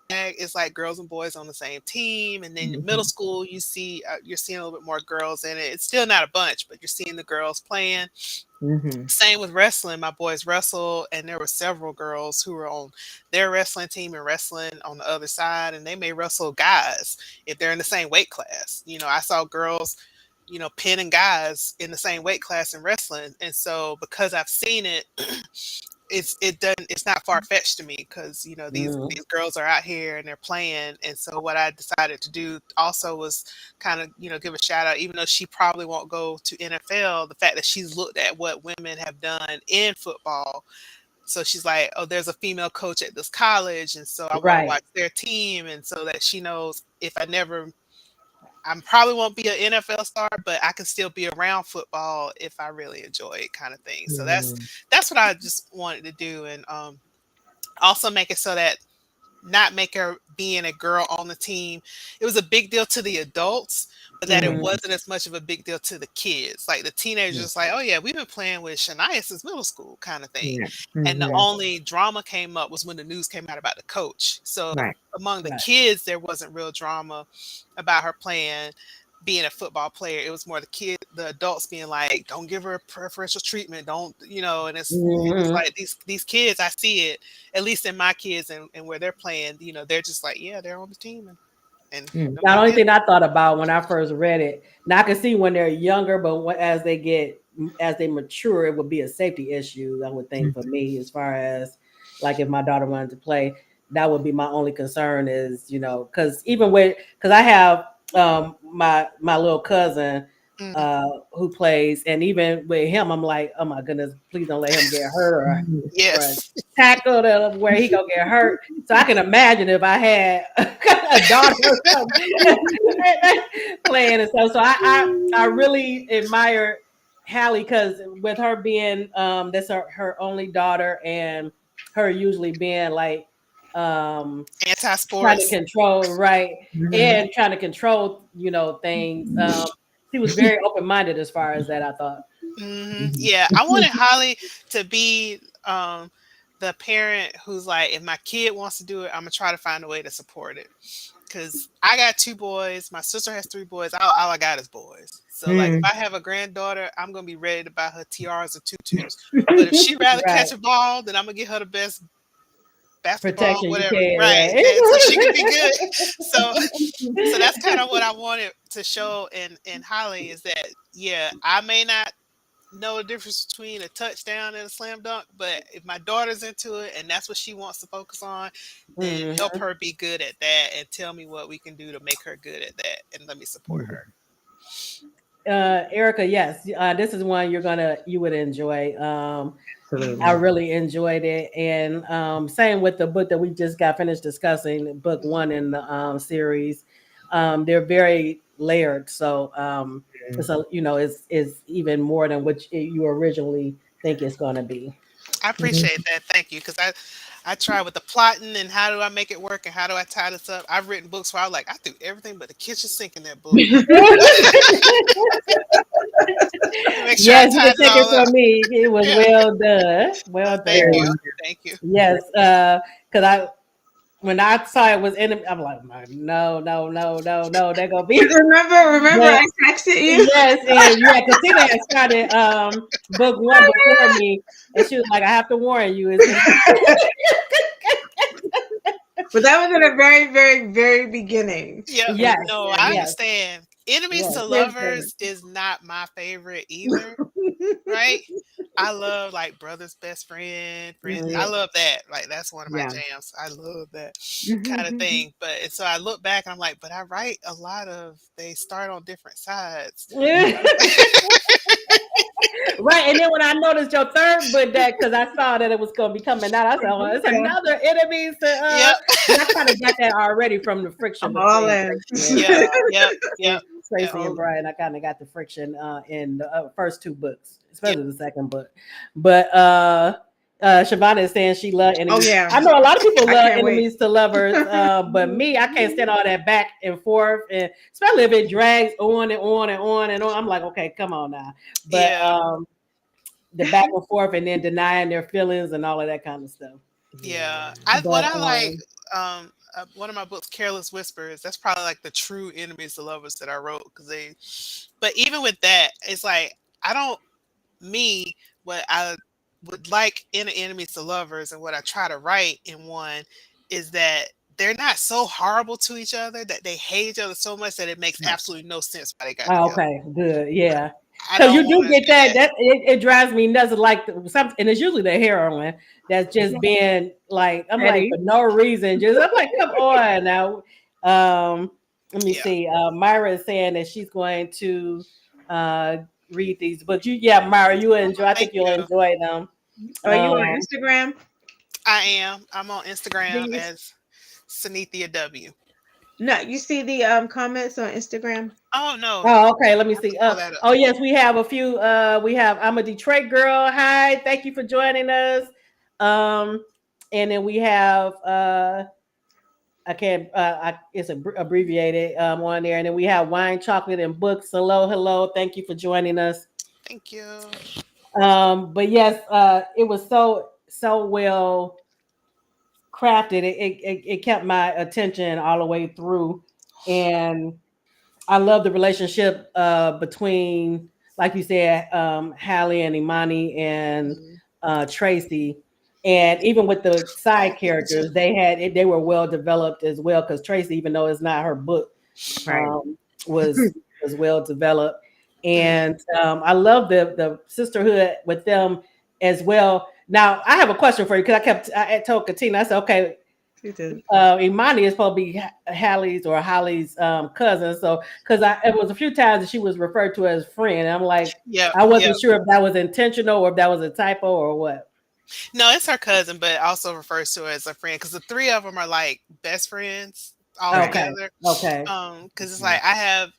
it's like girls and boys on the same team, and then middle Mhm. school you're seeing a little bit more girls in it. It's still not a bunch, but you're seeing the girls playing. Mhm. Same with wrestling. My boys wrestle, and there were several girls who were on their wrestling team and wrestling on the other side, and they may wrestle guys if they're in the same weight class. I saw girls pinning guys in the same weight class in wrestling. And so because I've seen it, it's not far fetched to me, because Mhm. these girls are out here and they're playing. And so what I decided to do also was kind of give a shout out, even though she probably won't go to NFL, the fact that she's looked at what women have done in football. So she's like, oh, there's a female coach at this college, and so I want to Right. watch their team. And so that she knows, if I probably won't be an NFL star, but I can still be around football if I really enjoy it, kind of thing. So that's Mhm. that's what I just wanted to do. And also make it so that, not make her being a girl on the team, it was a big deal to the adults, but that it Mhm. wasn't as much of a big deal to the kids. Like the teenagers, like, oh yeah, we've been playing with Shania since middle school, kind of thing. Yeah. And the Mhm. Yeah. only drama came up was when the news came out about the coach. So Right. among the Right. kids, there wasn't real drama about her playing, being a football player. It was more the adults being like, don't give her preferential treatment, don't, and it's Mhm. like these kids, I see it, at least in my kids, and where they're playing, they're just like, yeah, they're on the team, and Mm. no The big only deal. thing I thought about when I first read it, now I can see when they're younger, but as they mature, it would be a safety issue. I would think for me, as far as like if my daughter wanted to play, that would be my only concern is because even because I have my little cousin Mhm. who plays, and even with him, I'm like, oh my goodness, please don't let him get hurt Mhm. or Yes. tackled or where he gonna get hurt. So I can imagine if I had a daughter or something playing and stuff. So I really admire Hallie because with her being that's her only daughter, and her usually being like trying to Anti-sports. control, right, Mhm. and trying to control things. She was very open minded as far as that, I thought. Mhm. Yeah, I wanted Holly to be the parent who's like, if my kid wants to do it, I'm gonna try to find a way to support it. Because I got two boys, my sister has three boys. All I got is boys. So like, if Mm. I have a granddaughter, I'm gonna be ready to buy her tiaras or tutus. But if she rather Right. catch a ball, then I'm gonna get her the best basketball, Protection you whatever. can, Right, and so she can be right. good. So so that's kind of what I wanted to show in Holly, is that, yeah, I may not know the difference between a touchdown and a slam dunk, but if my daughter's into it and that's what she wants to focus on, then help Mhm. her be good at that and tell me what we can do to make her good at that, and let me support Mhm. her. Erica, yes, this is one you would enjoy. I Absolutely. really enjoyed it, and same with the book that we just got finished discussing, book Mhm. one in the series. They're very layered, so Mm. it's even more than what you originally think it's going to be. I Mhm. appreciate that. Thank you. Because I try with the plotting and how do I make it work and how do I tie this up. I've written books where I threw everything but the kitchen sink in that book. Make sure I Yes, you can tied it take it all up. from me. It was Yeah. well done. Well Thank Very done. you. well. Thank you. Yes, because I when I saw it was in, I'm like, no, no, no, no, no, they're gonna be. Remember But I texted you? yes, and yeah, Katina had started book one before me, and she was like, I have to warn you, it's But that was in the very, very, very beginning. Yep. yes, No, I Yeah. yes, understand. Enemies yes. to Listen. lovers is not my favorite either, right? I love like brother's best friend, friend. I Mhm. love that. Like that's one of my Yeah. jams. I love that kind of Mhm. thing. But and so I look back and I'm like, but I write a lot of they start on different sides. Right, and then when I noticed your third book that because I saw that it was going to be coming out, I said, "Oh, it's Yeah. another enemies to." Yep. But I kind of got that already from the friction I'm all between in. Tracy Yep. Yep. Yep. Yep. Tracy and All Brian. I kind of got the friction in the first two books, Yep. especially the second book. But Shavana is saying she loved Oh enemies. yeah. I know a lot of people I love can't wait. enemies to lovers, but me, I can't stand all that back and forth, and especially if it drags on and on and on and on. I'm like, okay, come on now. But Yeah. the back and forth and then denying their feelings and all of that kind of stuff. Yeah. Yeah. I what But I like one of my books, Careless Whispers, that's probably like the true enemies to lovers that I wrote, because they but even with that, it's like I don't me what I would like in enemies to lovers, and what I try to write in one is that they're not so horrible to each other that they hate each other so much that it makes Right. absolutely no sense why they got Oh, together. okay, good, yeah. I Because you don't do want to get do that. that. It drives me nuts. Like some, and it's usually the heroine that's just being like, I'm like for Eddie. no reason. Just I'm like, come on now. Let me Yeah. see. Myra is saying that she's going to uh read these books. Yeah, Myra, you enjoy. I think Thank you'll you. enjoy them. Are you on Um, Instagram? I am. I'm on Do Instagram you as Synithia W. no? You see the comments on Instagram? Oh no, Oh, okay. Let me I have to see. pull that up. Oh, yes, we have a few. We have. I'm a Detroit girl. Hi, thank you for joining us. Um, and then we have. I can't. It's abbreviated on there. And then we have wine, chocolate, and books. Hello, hello. Thank you for joining us. Thank you. But yes, it was so well crafted. It kept my attention all the way through, and I love the relationship between, like you said, Hallie and Imani and Mhm. Tracy, and even with the side characters, they were well developed as well. Because Tracy, even though it's not her book, Right. um, was well developed, Mhm. and I love the sisterhood with them as well. Now, I have a question for you because I told Katina, I said, okay, You did. Imani is supposed to be Hallie's cousin. So, because it was a few times that she was referred to as friend, and I'm like, Yep. I Yep. wasn't sure if that was intentional or if that was a typo or what. No, it's her cousin, but also refers to her as a friend because the three of them are like best friends all Right. Okay, together. okay, Because it's Mhm. like I have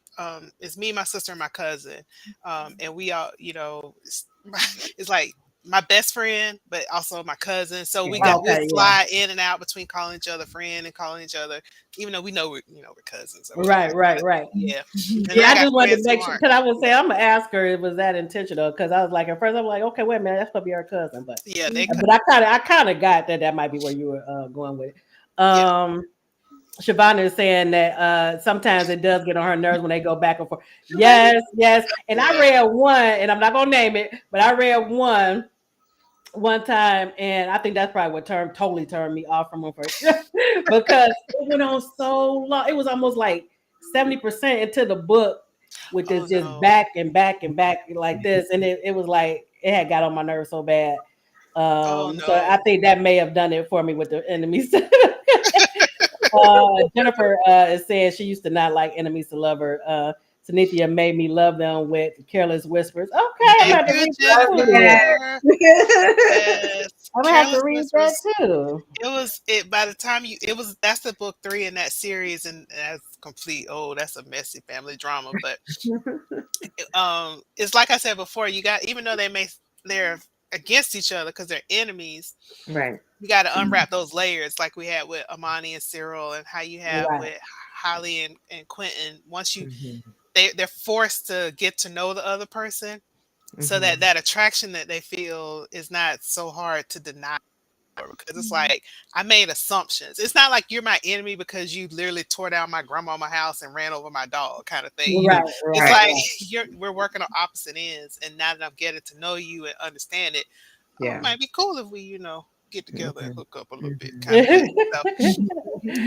it's me, my sister, and my cousin, and we all it's like my best friend, but also my cousin. So Yeah. we okay, yeah, slide in and out between calling each other friend and calling each other, even though we know we're cousins or whatever. right, But right. yeah, and then Yeah, I I got just wanted to friends who make sure aren't. because I would say I'm gonna ask her if was that intentional because I was like at first I'm like okay wait a minute that's supposed to be her cousin Yeah, they but I kind of got that might be where you were going with it. yeah. Shavana is saying that sometimes it does get on her nerves when they go back and forth. Yes, yes. And I Yeah. read one, and I'm not gonna name it, but I read one time, and I think that's probably what totally turned me off from them for because it went on so long. It was almost like 70% into the book with Oh this just no. back and back and back like this, and it was like it had got on my nerves so bad. Oh So I no. think that may have done it for me with the enemies. Jennifer is saying she used to not like enemies to lover. Synithia made me love them with careless whispers. Okay, I'm gonna Thank have to you, read that Oh, too. yeah. Then. Jennifer. Yes. I'm gonna have to Careless read that Whispers. too. It by the time that's the book three in that series, and that's complete. Oh, that's a messy family drama. But it's like I said before, you got even though they're against each other because they're enemies, Right. you got to unwrap those layers like we had with Amani and Cyril, and how you have Right. with Holly and Quentin. Once Mhm. they're forced to get to know the other person, so that Mhm. that attraction that they feel is not so hard to deny because it's like I made assumptions. It's not like you're my enemy because you literally tore down my grandmama house and ran over my dog kind of thing. Right, It's right, Right. like right. we're working on opposite ends, and now that I'm getting to know you and understand it, oh, it Yeah. might be cool if we get together and Mhm. hook up a little bit kind of Mhm. thing. So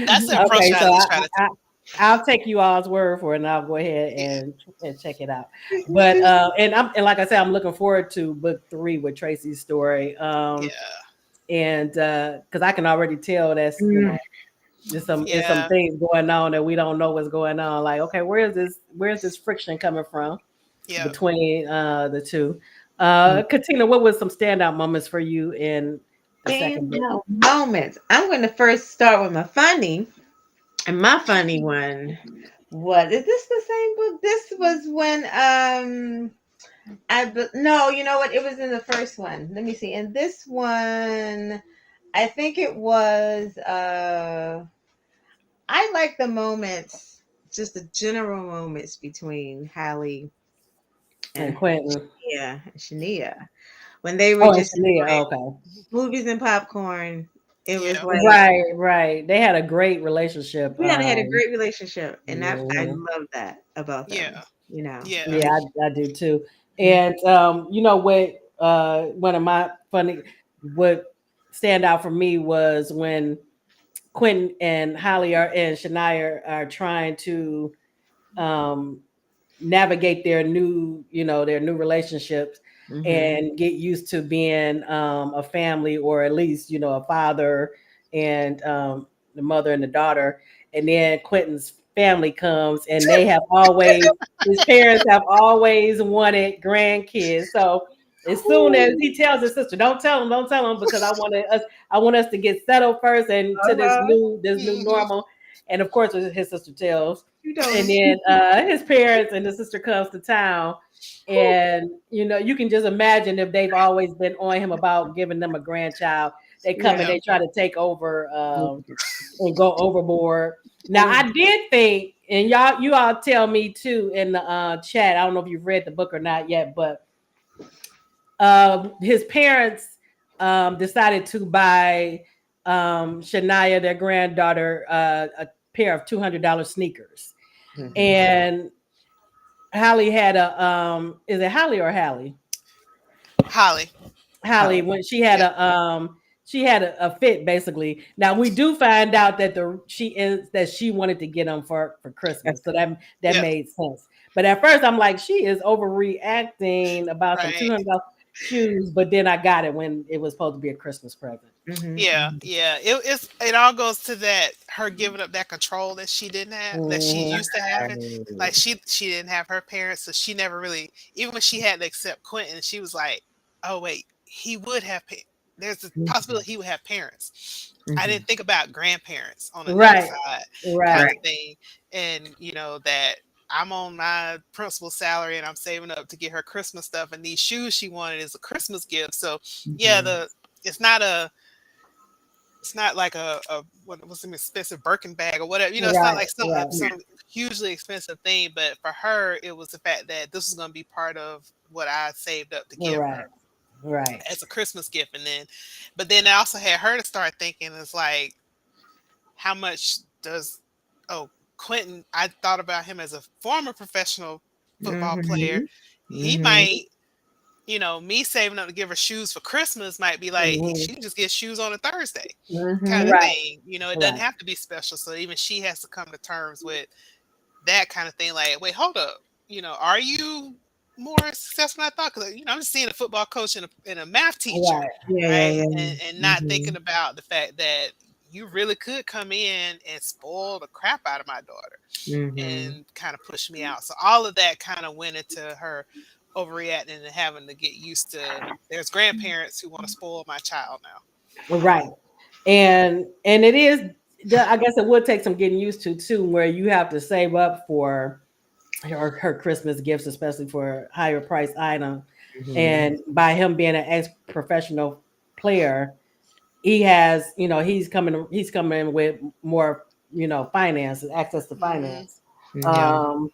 that's the approach Okay, I so at least try to take. I'll take you all's word for it, and I'll go ahead Yeah, and check it out. But and like I said, I'm looking forward to book 3 with Tracy's story. yeah, And because I can already tell that's Mm. there's some yeah. things going on that we don't know what's going on. Like, okay, where's this friction coming from Yeah. between the two? Katina, what was some standout moments for you in the second book? Standout moments. I'm going to first start with my funny, and my funny one. What is this the same book? This was when no, you know what? It was in the first one. Let me see. In this one, I think it was I like the moments, just the general moments between Hallie And and Quentin. Shania when they were Oh, and just Shania. enjoying Okay. movies and popcorn. It was Yeah. like, Right, right. They had a great relationship. yeah, they had a great relationship, and I Mhm. love that about them. Yeah. You know, Yeah. Yeah, like, I do too. And what one of my funny what stand out for me was when Quentin and Holly are and Shania are trying to um, navigate their new, their new relationships Mhm. and get used to being a family, or at least, a father and the mother and the daughter. And then Quentin's family comes, and his parents have always wanted grandkids. So as soon as he tells his sister, don't tell him, because I want us to get settled first and to Uh-huh. this new Hmm. normal. And of course, his sister tells, You and don't. then his parents and the sister comes to town, and you can just imagine if they've always been on him about giving them a grandchild. They come and Yeah. Yep. they try to take over and go overboard. Now I did think, and you all tell me too in the chat. I don't know if you've read the book or not yet, but his parents decided to buy Shania, their granddaughter, a pair of $200 sneakers. Mhm. And Hallie had a is it Hallie or Hallie? Holly. Hallie, when Yep. she had a fit basically. Now we do find out that she wanted to get them for Christmas. So that Yep. made sense. But at first I'm like, she is overreacting about some Right. $200 shoes, but then I got it when it was supposed to be a Christmas present. Mhm. Yeah, Mhm. yeah. It all goes to that her giving up that control that she didn't have, that she Mhm. used to have it. Like Right. she didn't have her parents, so she never really, even when she had to accept Quentin, she was like, oh wait, he would have there's a Mhm. possibility he would have parents. I didn't Mhm. think about grandparents on another Right, side, kind right, of thing. And that I'm on my principal salary and I'm saving up to get her Christmas stuff, and these shoes she wanted is a Christmas gift. So yeah, Mhm. the it's not a it's not like a what was an expensive Birkin bag or whatever. It's not right, like right, Yeah. some hugely expensive thing. But for her, it was the fact that this was going to be part of what I saved up to give right, her right, as a Christmas gift. But then I also had her to start thinking, is like, how much does oh Quentin? I thought about him as a former professional football player. Mhm. He Mhm. might, me saving up to give her shoes for Christmas might be like, mhm, she can just get shoes on a Thursday kind of Mhm. right, thing. It doesn't right, have to be special. So even she has to come to terms with that kind of thing. Like, wait, hold up. Are you more successful than I thought? Because I'm just seeing a football coach and a math teacher, right, Yeah, yeah, right? yeah. And not thinking Mhm. about the fact that you really could come in and spoil the crap out of my daughter Mhm. and kind of push me out. So all of that kind of went into her overreacting and having to get used to there's grandparents who want to spoil my child now. right. And it is, I guess it would take some getting used to too, where you have to save up for her Christmas gifts, especially for higher price items. Mhm. And by him being an ex professional player, he has, he's coming in with more, finance, access to Hmm. finance. Yeah. Um,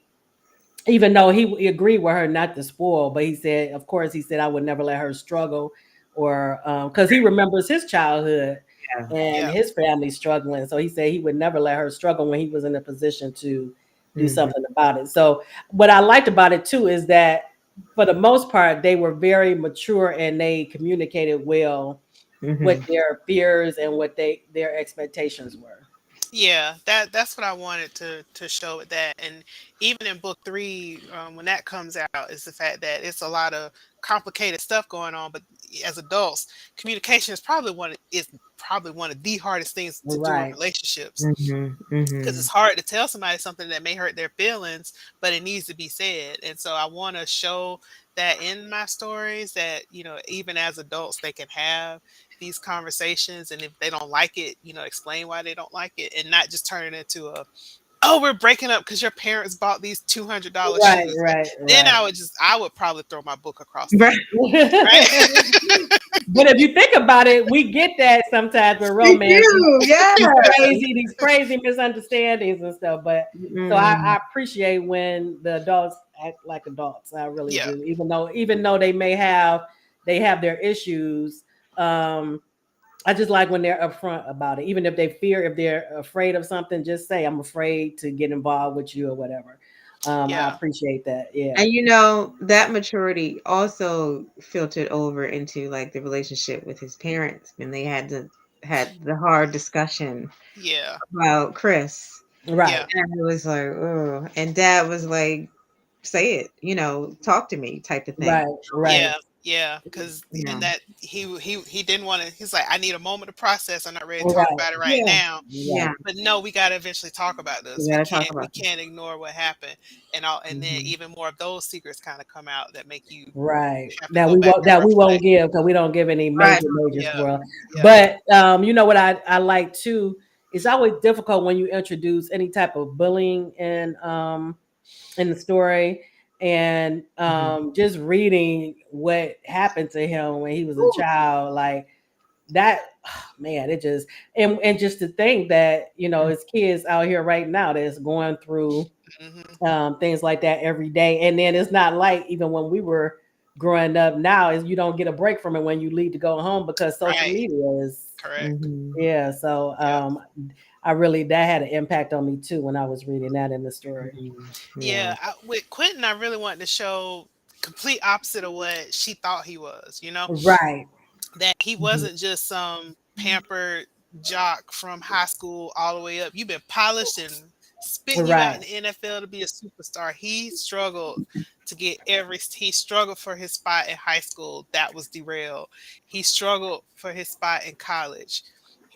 Even though he agreed with her not to spoil, but he said, of course, he said, I would never let her struggle, or because he remembers his childhood Yeah. and Yep. his family struggling. So he said he would never let her struggle when he was in a position to do Mhm. something about it. So what I liked about it too is that for the most part, they were very mature and they communicated well what Mhm. their fears and what their expectations were. Yeah, that's what I wanted to show with that. And even in book three, when that comes out, is the fact that it's a lot of complicated stuff going on. But as adults, communication is probably one of the hardest things to do in Right, relationships, Mhm. because it's Mhm. hard to tell somebody something that may hurt their feelings, but it needs to be said. And so I want to show that in my stories, that even as adults they can have these conversations, and if they don't like it, explain why they don't like it, and not just turn it into a, oh, we're breaking up because your parents bought these $200 right, shoes. Like, right, then right. I would probably throw my book across the Right. room, right? But if you think about it, we get that sometimes with We romance, do. Yeah. these crazy misunderstandings and stuff. But so Mhm. I appreciate when the adults act like adults. I really Yeah. do. Even though they have their issues. I just like when they're upfront about it. Even if they're afraid of something, just say, I'm afraid to get involved with you or whatever. I Yeah. appreciate that. Yeah. And that maturity also filtered over into like the relationship with his parents when they had to had the hard discussion Yeah. about Chris. Right, Yeah. And it was like, oh, and dad was like, say it, talk to me type of thing. right, right, Yeah, yeah, because Yeah. and that he didn't want to. He's like, I need a moment to process. I'm not ready to talk right, about it right Yeah. now. Yeah. right, But no, we got to eventually talk about We this. We gotta talk can't we about this. can't ignore what happened, and all. And then Hmm. even more of those secrets kind of come out that make you right. have to go back and That we won't reflect. give because we don't give any Right. major Yeah, spoil. yeah, But you know what I like too. It's always difficult when you introduce any type of bullying in the story, and Hmm. just reading what happened to him when he was a child, like that. Man, it just and just to think that it's kids out here right now that's going through hmm, things like that every day. And then it's not like even when we were growing up now is you don't get a break from it when you leave to go home because social right, media is correct. Hmm. yeah. So Yep. I really that had an impact on me too when I was reading that in the story. Hmm. Yeah. Yeah, with Quentin, I really wanted to show complete opposite of what she thought he was. Right, That he Hmm. wasn't just some pampered jock from high school all the way up. You've been polished and spitting you out right, in the NFL to be a superstar. He struggled to get he struggled for his spot in high school. That was derailed. He struggled for his spot in college.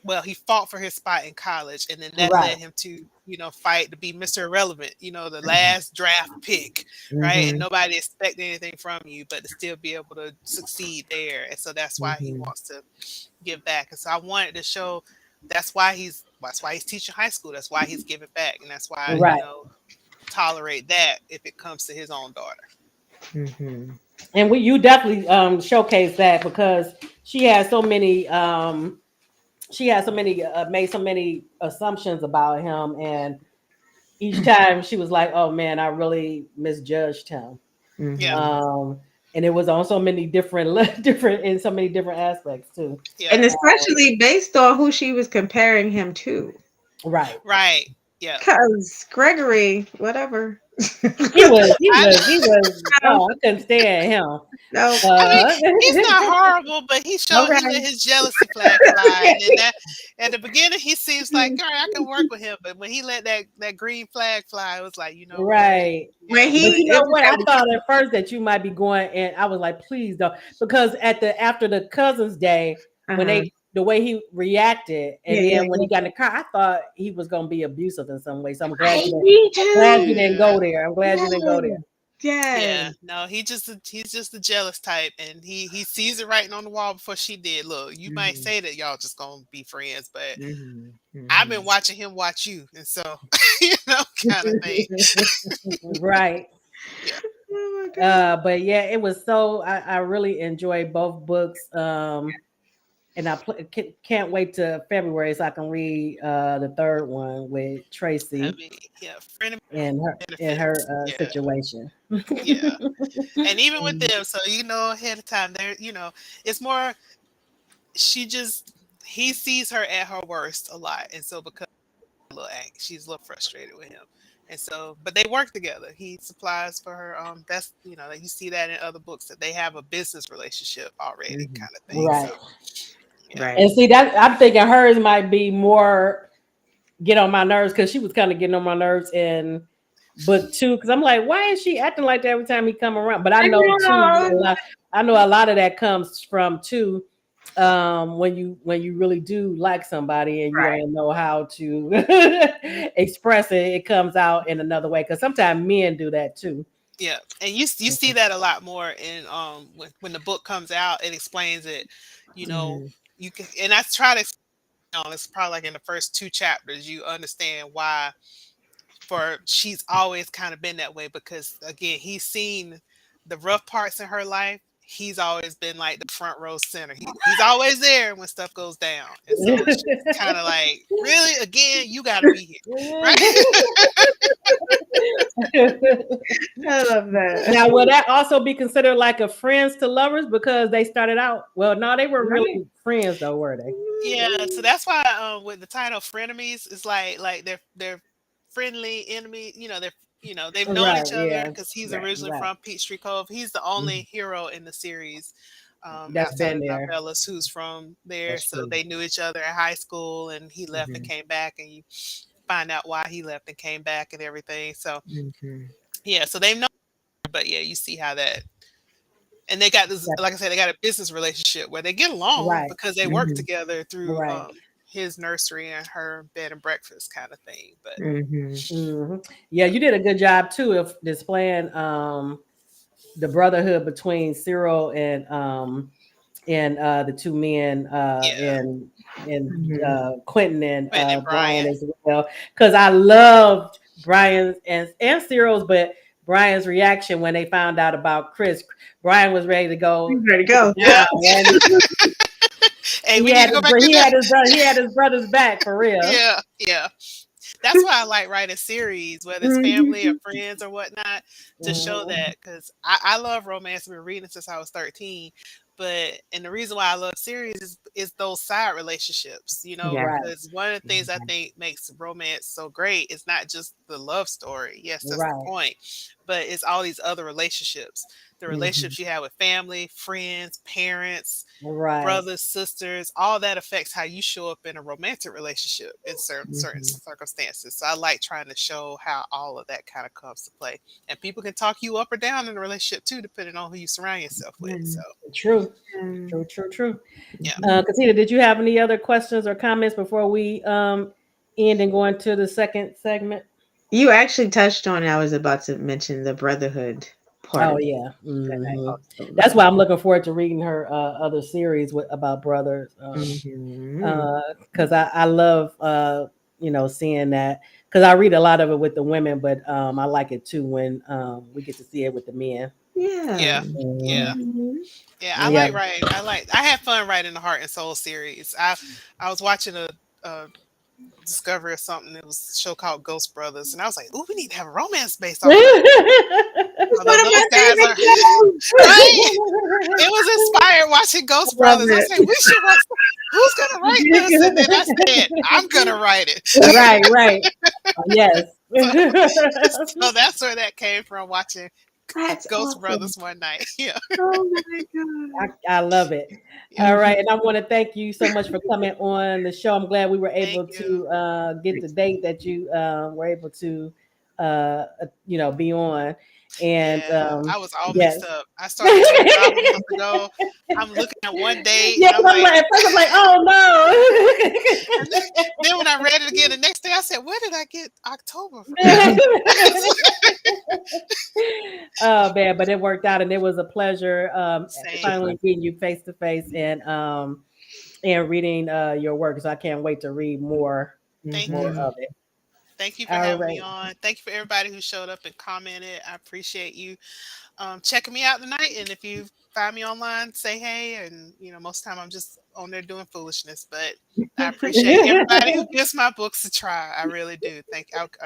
Well, he fought for his spot in college, and then that right, led him to, fight to be Mr. Irrelevant, the last draft pick, right? And Hmm. nobody expected anything from you, but to still be able to succeed there. And so that's why he Hmm. wants to give back. And so I wanted to show that's why he's teaching high school. That's why he's giving back, and that's why right. tolerate that if it comes to his own daughter. Hmm. And you definitely showcase that because she has so many made so many assumptions about him, and each time she was like, "Oh man, I really misjudged him." Yeah, Hmm. Um, and it was on so many different different in so many different aspects too. yeah, And especially based on who she was comparing him to. Right. right. Yeah. Because Gregory, whatever. He was No, oh, I couldn't stand him. no. I mean, Uh he's not horrible, but he let Okay. his jealousy flag fly, and then that at the beginning he seems like, all right, I can work with him, but when he let that green flag fly, it was like, you know what? right. When Yeah, But he, you like it know was what? I that thought at first that you might be going, and I was like, please don't, because after the cousins' day, when uh-huh. the way he reacted, Yeah, and yeah, then when yeah. he got in the car, I thought he was going to be abusive in some way. So Me glad too. you didn't yeah. go there. I'm glad you didn't go there. Yes. Yes. Yeah, no, he's just a jealous type, and he sees it writing on the wall before she did. Look, you might Hmm. say that y'all just gonna be friends, but Hmm. I've Hmm. been watching him watch you, and so kind of thing. Right. Yeah, Oh my God. But yeah, it was so I really enjoyed both books. And can't wait to February so I can read the third one with I Tracy mean, yeah, friend of and her benefits. Yeah, situation. yeah, and even with Mm. them, so ahead of time, it's more she just he sees her at her worst a lot, and so because she's a little frustrated with him. And so, but they work together. He supplies for her. That's you see that in other books that they have a business relationship already, Mhm. kind of thing. So, Right. yeah, Right. And see that I'm thinking hers might be more get on my nerves because she was kind of getting on my nerves in book two. Because I'm like, why is she acting like that every time he come around? But I I know too know. I know a lot of that comes from too when you really do like somebody and you Right. don't know how to express it, it comes out in another way. Because sometimes men do that too. yeah, and you see that a lot more in when the book comes out. It explains it. You know, Mhm. you can, and I try to. It's probably like in the first two chapters, you understand why for she's always kind of been that way because again he's seen the rough parts in her life. He's always been like the front row center. He's always there when stuff goes down, and so she's kind of like, really, again, you got to be here, right? I love Now, that. will that also be considered like a friends to lovers because they started out? Well, no, they were Right. really friends, though, were they? Yeah, so that's why with the title frenemies, it's like they're friendly enemy. They've known Right. each other Yeah. because he's Right. originally Right. from Peachtree Cove. He's the only Mhm. hero in the series That's outside been of there. Novellas, who's from there. That's So true. they knew each other in high school, and he left and Mhm. came back, and you find out why he left and came back and everything. So Mhm. yeah, so they've known, but yeah, you see how that, and they got this, That's like I said, they got a business relationship where they get along right. because they work Mhm. together through Right. his nursery and her bed and breakfast kind of thing. But Mhm. Hmm. Yeah, you did a good job too of displaying the brotherhood between Cyril and the two men yeah, and Mhm. Quentin and Quentin and Brian Brian. as well. Because I loved Brian's and Cyril's, but Brian's reaction when they found out about Chris. Brian was ready to You go ready to to the go? Yeah. ground. Hey, we need to go back to this. He had his brother's back for real. Yeah, yeah. That's why I like writing series, whether it's family or Mhm. friends or whatnot, to show Mhm. that, because I love romance. I've been reading since I was 13. And the reason why I love series is those side relationships, Yeah. Right, because one of the things I think makes romance so great is not just the love story. Yes, that's the right, point, but it's all these other relationships. The Mhm. relationships you have with family, friends, parents, right. brothers, sisters, all that affects how you show up in a romantic relationship in certain Mhm. circumstances. So I like trying to show how all of that kind of comes to play. And people can talk you up or down in a relationship too, depending on who you surround yourself with. So Mhm. True, Mhm. true, true, true. yeah. Katina, did you have any other questions or comments before we end and go into the second segment? You actually touched on. I was about to mention the brotherhood part Oh of it yeah, that I also that's love. why I'm looking forward to reading her other series about brothers. Mhm. Because I love seeing that because I read a lot of it with the women, but I like it too when we get to see it with the men. Yeah. Yeah. Yeah. Mhm. Mhm. Yeah. I Yeah. like writing. I had fun writing the Heart and Soul series. I was watching a Discovery or something. It was a show called Ghost Brothers. And I was like, ooh, we need to have a romance based off of that. It's Although one of my those guys favorite are shows. right. It was inspired watching Ghost I love Brothers. I it. said, we should write. Who's gonna write this? And then I said, I'm gonna write it. Right, right. Yes. so, so that's where that came from. Watching That's Ghost awesome. Brothers one night. Yeah, Oh my god. I love it. yeah. All right. Mhm. And I want to thank you so much for coming on the show. I'm glad we were Thank able you. to get the date that you were able to, be on. And Yeah, I was all yes. mixed up. I started this new job a month ago. I'm looking at one date, Yeah, and I'm 'cause I'm like, like, at first I'm like, oh and then when I read it again the next day, I said, where did I get October from? no. Oh man, but it worked out, and it was a pleasure It's a Same. finally pleasure. meeting you face to face and reading your work. So I can't wait to read Thank more you. Mhm. of it. Thank you for All having me right. on. Thank you for everybody who showed up and commented. I appreciate you checking me out tonight. And if you find me online, say hey. And most of the time I'm just on there doing foolishness. But I appreciate everybody who gives my books a try. I really do. I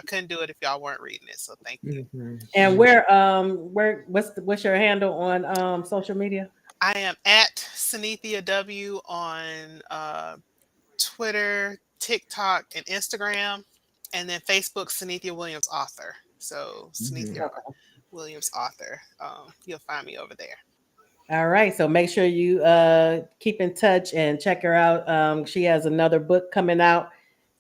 couldn't do it if y'all weren't reading it. So thank you. Mhm. And Mhm. what's your handle on social media? I am at Synithia W on Twitter, TikTok, and Instagram, and then Facebook, Synithia Williams author. So Mhm. Synithia Williams author. You'll find me over there. All right. So make sure you keep in touch and check her out. She has another book coming out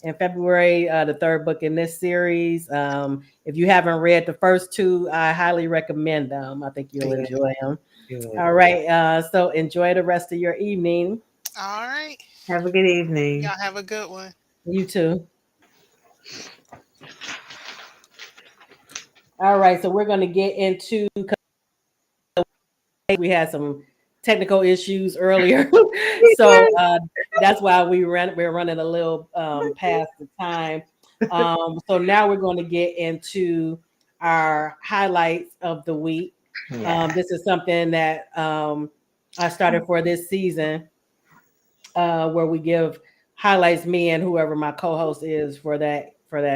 in February, the third book in this series. If you haven't read the first two, I highly recommend them. I think you'll Yeah, enjoy them. good. All right. So enjoy the rest of your evening. All right. Have a good evening. Y'all have a good one. You too. All right. So we're going to get into, we had some technical issues earlier. So that's why we're running a little past the time. So now we're going to get into our highlights of the week. Yeah. This is something that I started for this season, where we give highlights, me and whoever my co-host is for that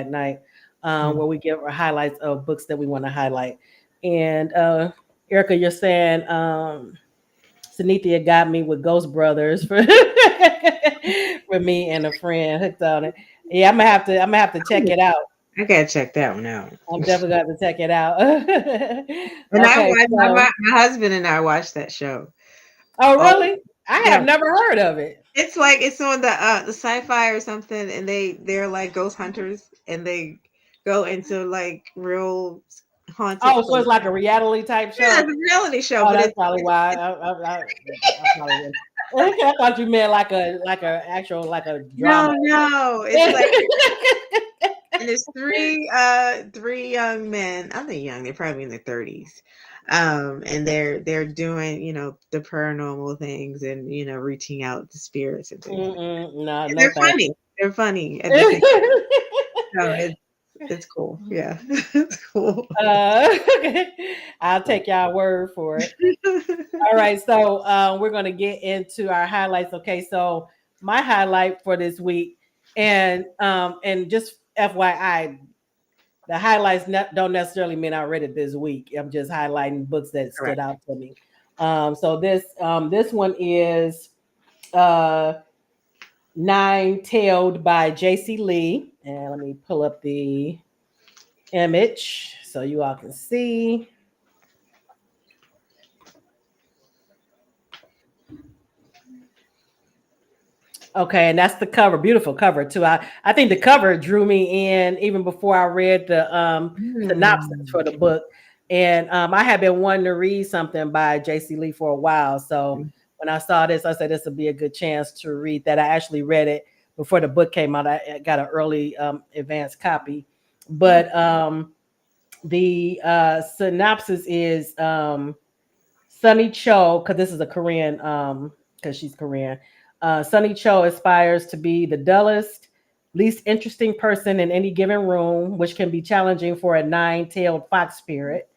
night, where we give our highlights of books that we want to highlight. And Erica, you're saying Synithia got me with Ghost Brothers for for me and a friend hooked on it. Yeah, I'm gonna have to check it out. I gotta check that one out. I'm definitely going to check it out. And Okay, so my husband and I watched that show. Oh, Oh, really? I yeah. have never heard of it. It's like it's on the sci-fi or something, and they're like ghost hunters, and they go into like real haunted Oh, so it's places. like a reality type Yeah, show. it's a reality show, Oh, but that's probably why. I probably wouldn't. Okay, I thought you meant like a actual like a drama. no, it's like and there's three young men. I think young, they're probably in their 30s. And they're doing, the paranormal things and reaching out to spirits and things like Mm-mm, no, that. And no, they're thank funny. you. They're funny at the same time. It's cool. Yeah. It's cool. Okay. I'll take y'all word for it. All right, so we're going to get into our highlights. Okay, so my highlight for this week, and just FYI, the highlights don't necessarily mean I read it this week. I'm just highlighting books that stood Correct. out to me. So this one is uh, Nine Tailed by J.C. Lee, and let me pull up the image so you all can see. Okay, and that's the cover. Beautiful cover too. I think the cover drew me in even before I read the synopsis for the Hmm. book. And I had been wanting to read something by J.C. Lee for a while. So when I saw this, I said this would be a good chance to read that. I actually read it before the book came out. I got an early advanced copy. But the synopsis is Sunny Cho, because this is a Korean, because she's Korean. Sunny Cho aspires to be the dullest, least interesting person in any given room, which can be challenging for a nine-tailed fox spirit.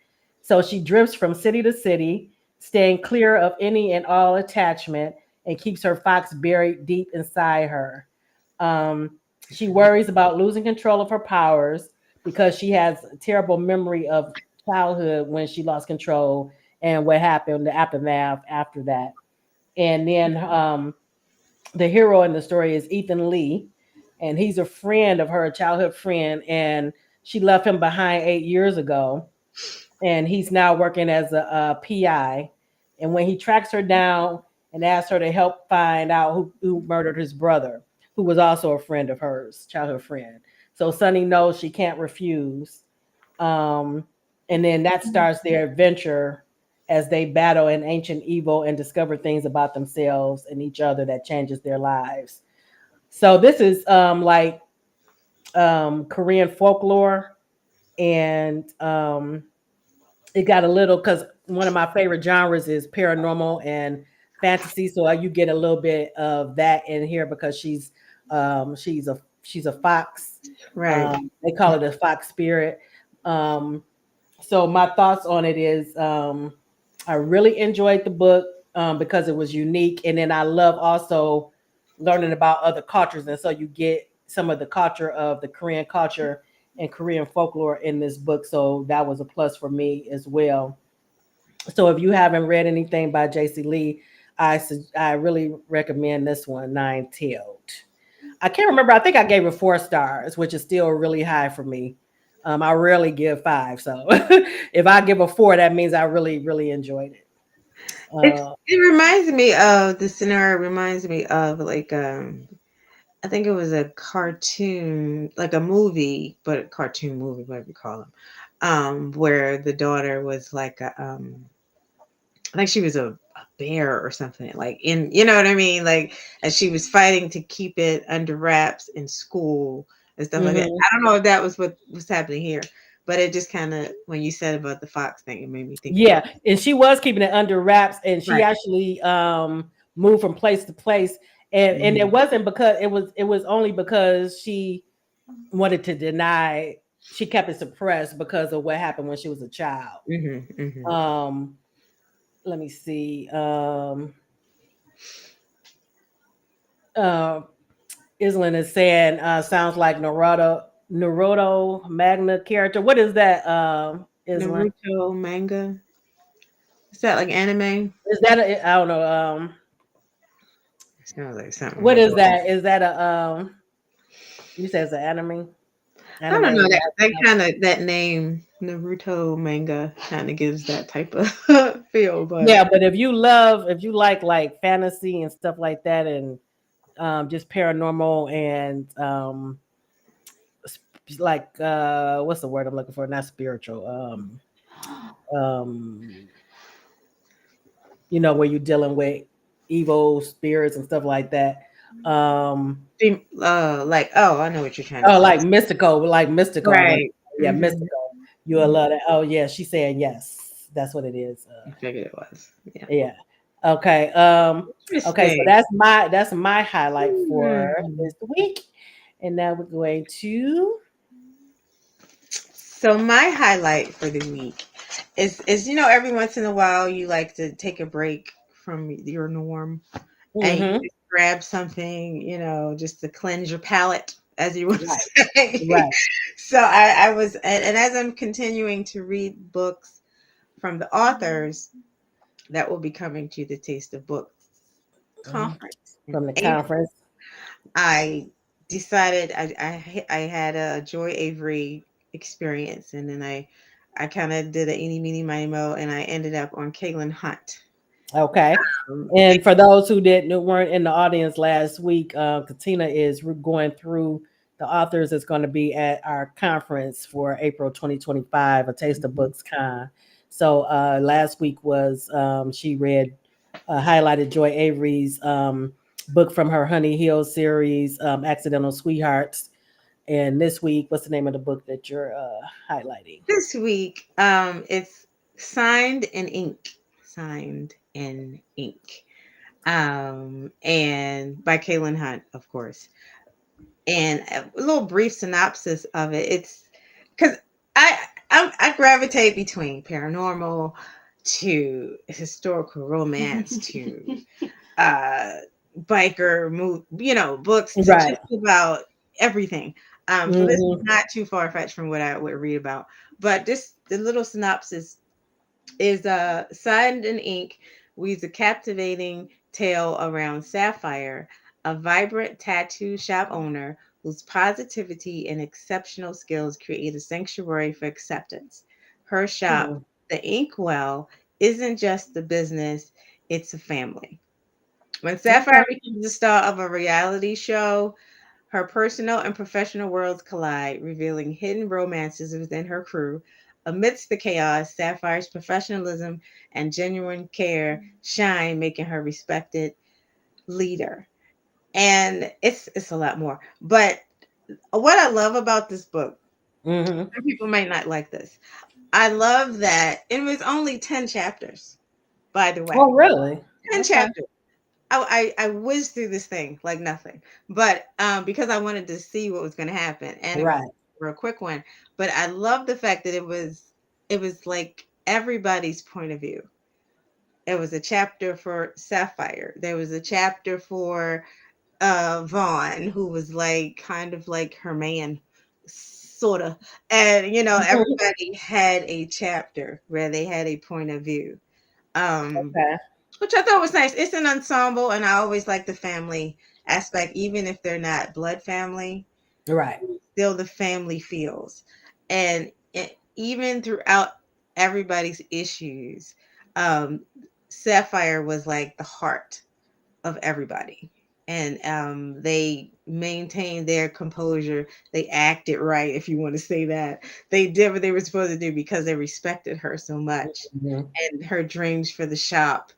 So she drifts from city to city, staying clear of any and all attachment, and keeps her fox buried deep inside her. She worries about losing control of her powers because she has a terrible memory of childhood when she lost control and what happened, the aftermath after that. And then the hero in the story is Ethan Lee, and he's a friend of her, a childhood friend, and she left him behind 8 years ago, and he's now working as a PI. And when he tracks her down and asks her to help find out who murdered his brother, who was also a friend of hers, childhood friend. So Sunny knows she can't refuse. Um, and then that starts their adventure as they battle an ancient evil and discover things about themselves and each other that changes their lives. So this is like Korean folklore, and it got a little, because one of my favorite genres is paranormal and fantasy. So you get a little bit of that in here because she's a fox. Right. They call it a fox spirit. Um, so my thoughts on it is I really enjoyed the book because it was unique, and then I love also learning about other cultures, and so you get some of the culture of the Korean culture and Korean folklore in this book. So that was a plus for me as well. So if you haven't read anything by J.C. Lee, I really recommend this one, Nine Tailed. I can't remember. I think I gave it 4 stars, which is still really high for me. I rarely give 5, so if I give a 4, that means I really, really enjoyed it. It reminds me of the scenario. Reminds me of like I think it was a cartoon, like a movie, but a cartoon movie, whatever you call them, where the daughter was like I think she was a bear or something, like you know what I mean? Like, and she was fighting to keep it under wraps in school and stuff like that. Mhm. I don't know if that was what was happening here, but it just kind of, when you said about the fox thing, it made me think about Yeah, and she was keeping it under wraps, and she right. actually moved from place to place, and it Hmm. wasn't because it was only because she wanted to deny. She kept it suppressed because of what happened when she was a child. Hmm. Hmm. Um, Let me see. Uh, Island is saying sounds like Naruto Magna character. What is that? Island, Naruto manga. Is that like anime? is that I don't know. Sounds like something What my is daughter. that? Is that a you said it's an anime? I don't know Anime? that kind of that name Naruto manga kind of gives that type of feel, but Yeah, but if you like fantasy and stuff like that, and just paranormal and like what's the word I'm looking for? Not spiritual. Um, where you're dealing with evil spirits and stuff like that. Um, like, oh, I know what you're trying to oh, say. like mystical. I want, Right. yeah, Mm-hmm. mystical. You will love that. Oh yeah, she's saying yes. That's what it is. I figured it was. Yeah. Yeah. Okay. Okay. So Interesting. that's my highlight for Hmm. this week, and now we're going to. So my highlight for the week is every once in a while you like to take a break from your norm and you Mm-hmm. just grab something, just to cleanse your palate, as you would Right. say. Right. So I was, and as I'm continuing to read books from the authors that will be coming to the Taste of Books Mhm. conference in From the April, conference. I decided I had a Joy Avery experience, and then I kind of did a eeny meeny miny mo, and I ended up on Kaylin Hunt. Okay. And And for those who weren't in the audience last week, Katina is going through the authors that's going to be at our conference for April 2025, a Taste of Books Con. So last week was she read highlighted Joy Avery's book from her Honey Hill series, Accidental Sweethearts. And this week, what's the name of the book that you're highlighting? this week, it's signed in ink, and by Kaylin Hunt, of course. And a little brief synopsis of it. It's because I gravitate between paranormal to historical romance to uh biker move, books to Right. just about everything. So this is Hmm. not too far fetched from what I would read about, but this the little synopsis is signed in ink weaves a captivating tale around Sapphire, a vibrant tattoo shop owner whose positivity and exceptional skills create a sanctuary for acceptance. Her shop, the Inkwell, isn't just a business, it's a family. When Sapphire Okay. becomes the star of a reality show, her personal and professional worlds collide, revealing hidden romances within her crew. Amidst the chaos, Sapphire's professionalism and genuine care shine, making her respected leader. And it's a lot more. But what I love about this book, Hmm. some people might not like this. I love that it was only 10 chapters, by the Oh, way. really? 10 Okay. chapters. I whizzed through this thing like nothing, but because I wanted to see what was going to happen, and it was Right. a real quick one. But I love the fact that it was like everybody's point of view. It was a chapter for Sapphire. There was a chapter for Vaughn, who was like kind of like her man, sort of, and everybody had a chapter where they had a point of view. Um, Okay. which I thought was nice. It's an ensemble, and I always like the family aspect, even if they're not blood family, Right. still the family feels. And even throughout everybody's issues, um, Sapphire was like the heart of everybody. And they maintained their composure. They acted right, if you want to say that. They did what they were supposed to do because they respected her so much Mhm. and her dreams for the shop.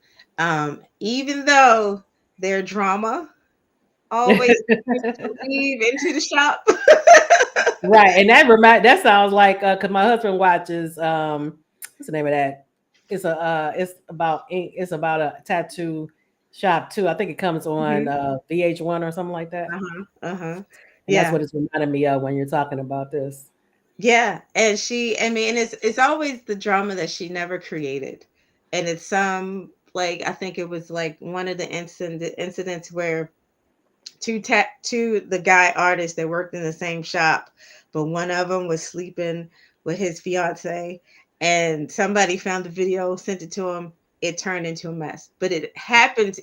Even though their drama always seems to weave into the shop. Right, and that sounds like because my husband watches what's the name of that? It's about a tattoo shop too. I think it comes on Mhm. VH1 or something like that, Uh-huh. Uh-huh. and that's Yeah. what it's reminding me of when you're talking about this. Yeah. And I mean, it's always the drama that she never created. And it's like I think it was like one of the incidents where two the guy artists that worked in the same shop, but one of them was sleeping with his fiance, and somebody found the video, sent it to him. It turned into a mess, but it happened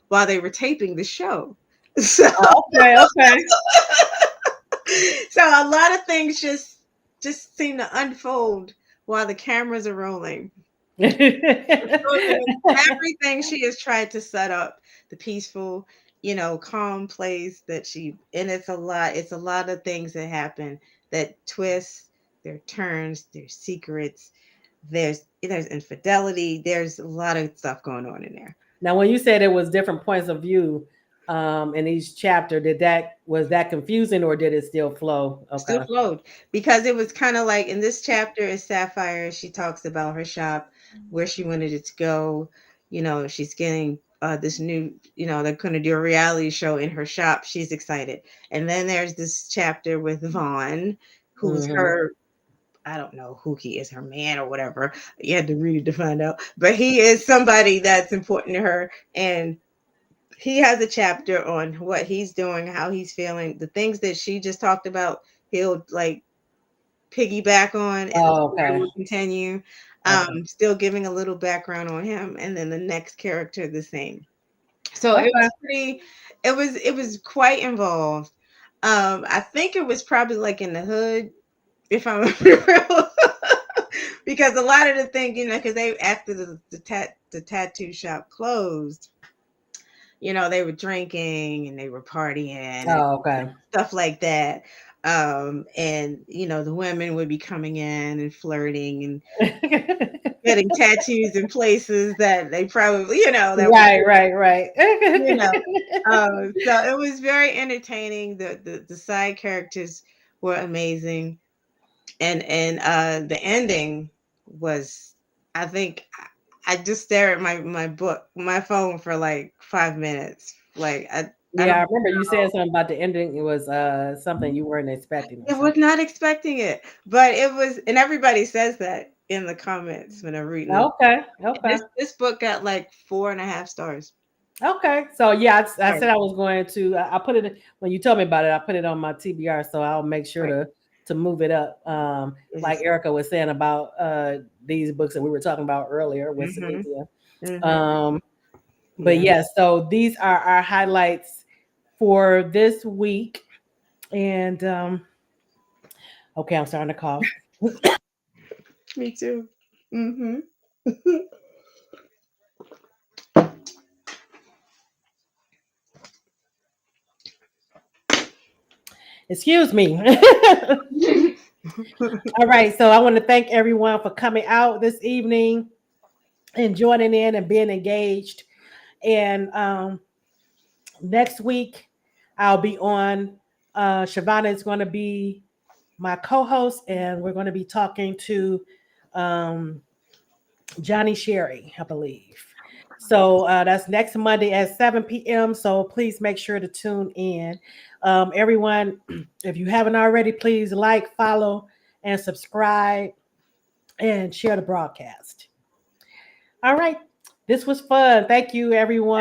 while they were taping the show. So Oh, okay, okay. so a lot of things just just seem to unfold while the cameras are rolling. Everything she has tried to set up, the peaceful, calm place that and it's a lot of things that happen, that twists, there are turns, there's secrets, there's infidelity, there's a lot of stuff going on in there. Now, when you said it was different points of view in each chapter, was that confusing or did it still flow? Still Okay. flowed, because it was kind of like, in this chapter is Sapphire. She talks about her shop, where she wanted it to go. She's getting this new, they're going to do a reality show in her shop. She's excited. And then there's this chapter with Vaughn, who's Mm-hmm. her, I don't know who he is, her man or whatever. You had to read it to find out. But he is somebody that's important to her. And he has a chapter on what he's doing, how he's feeling, the things that she just talked about. He'll like piggyback on, and the Oh, story okay. will continue. Okay. Still giving a little background on him, and then the next character the same. So it Okay. was pretty. It was quite involved. I think it was probably like in the hood, if I'm real, because a lot of the thing, because they, after the tattoo shop closed, they were drinking and they were partying and Oh, okay. stuff like that. And the women would be coming in and flirting and getting tattoos in places that they probably, that were, Right, right, right. you know. So it was very entertaining. The side characters were amazing, and the ending was, I think, I just stare at my phone for like 5 minutes. Like I Yeah, I don't remember you said something about the ending. It was something you weren't expecting or I was something. not expecting it, but it was, and everybody says that in the comments when I'm reading them. Okay, okay, This book got like 4.5 stars. okay. So yeah, I Right, said I was going to. I put it when you told me about it. I put it on my TBR, so I'll make sure right. to move it up. It Like is. Erica was saying about these books that we were talking about earlier with Mhm. Synithia. Mhm. Um, but Yeah. yes, so these are our highlights for this week. And okay, I'm starting to cough. Me too. Mhm. Excuse me. All right, so I want to thank everyone for coming out this evening and joining in and being engaged. And next week, I'll be on. Shavana is going to be my co-host, and we're going to be talking to um, Johnny Sherry, I believe. So that's next Monday at 7 p.m. So please make sure to tune in. Everyone, if you haven't already, please like, follow, and subscribe and share the broadcast. All right. This was fun. Thank you, everyone.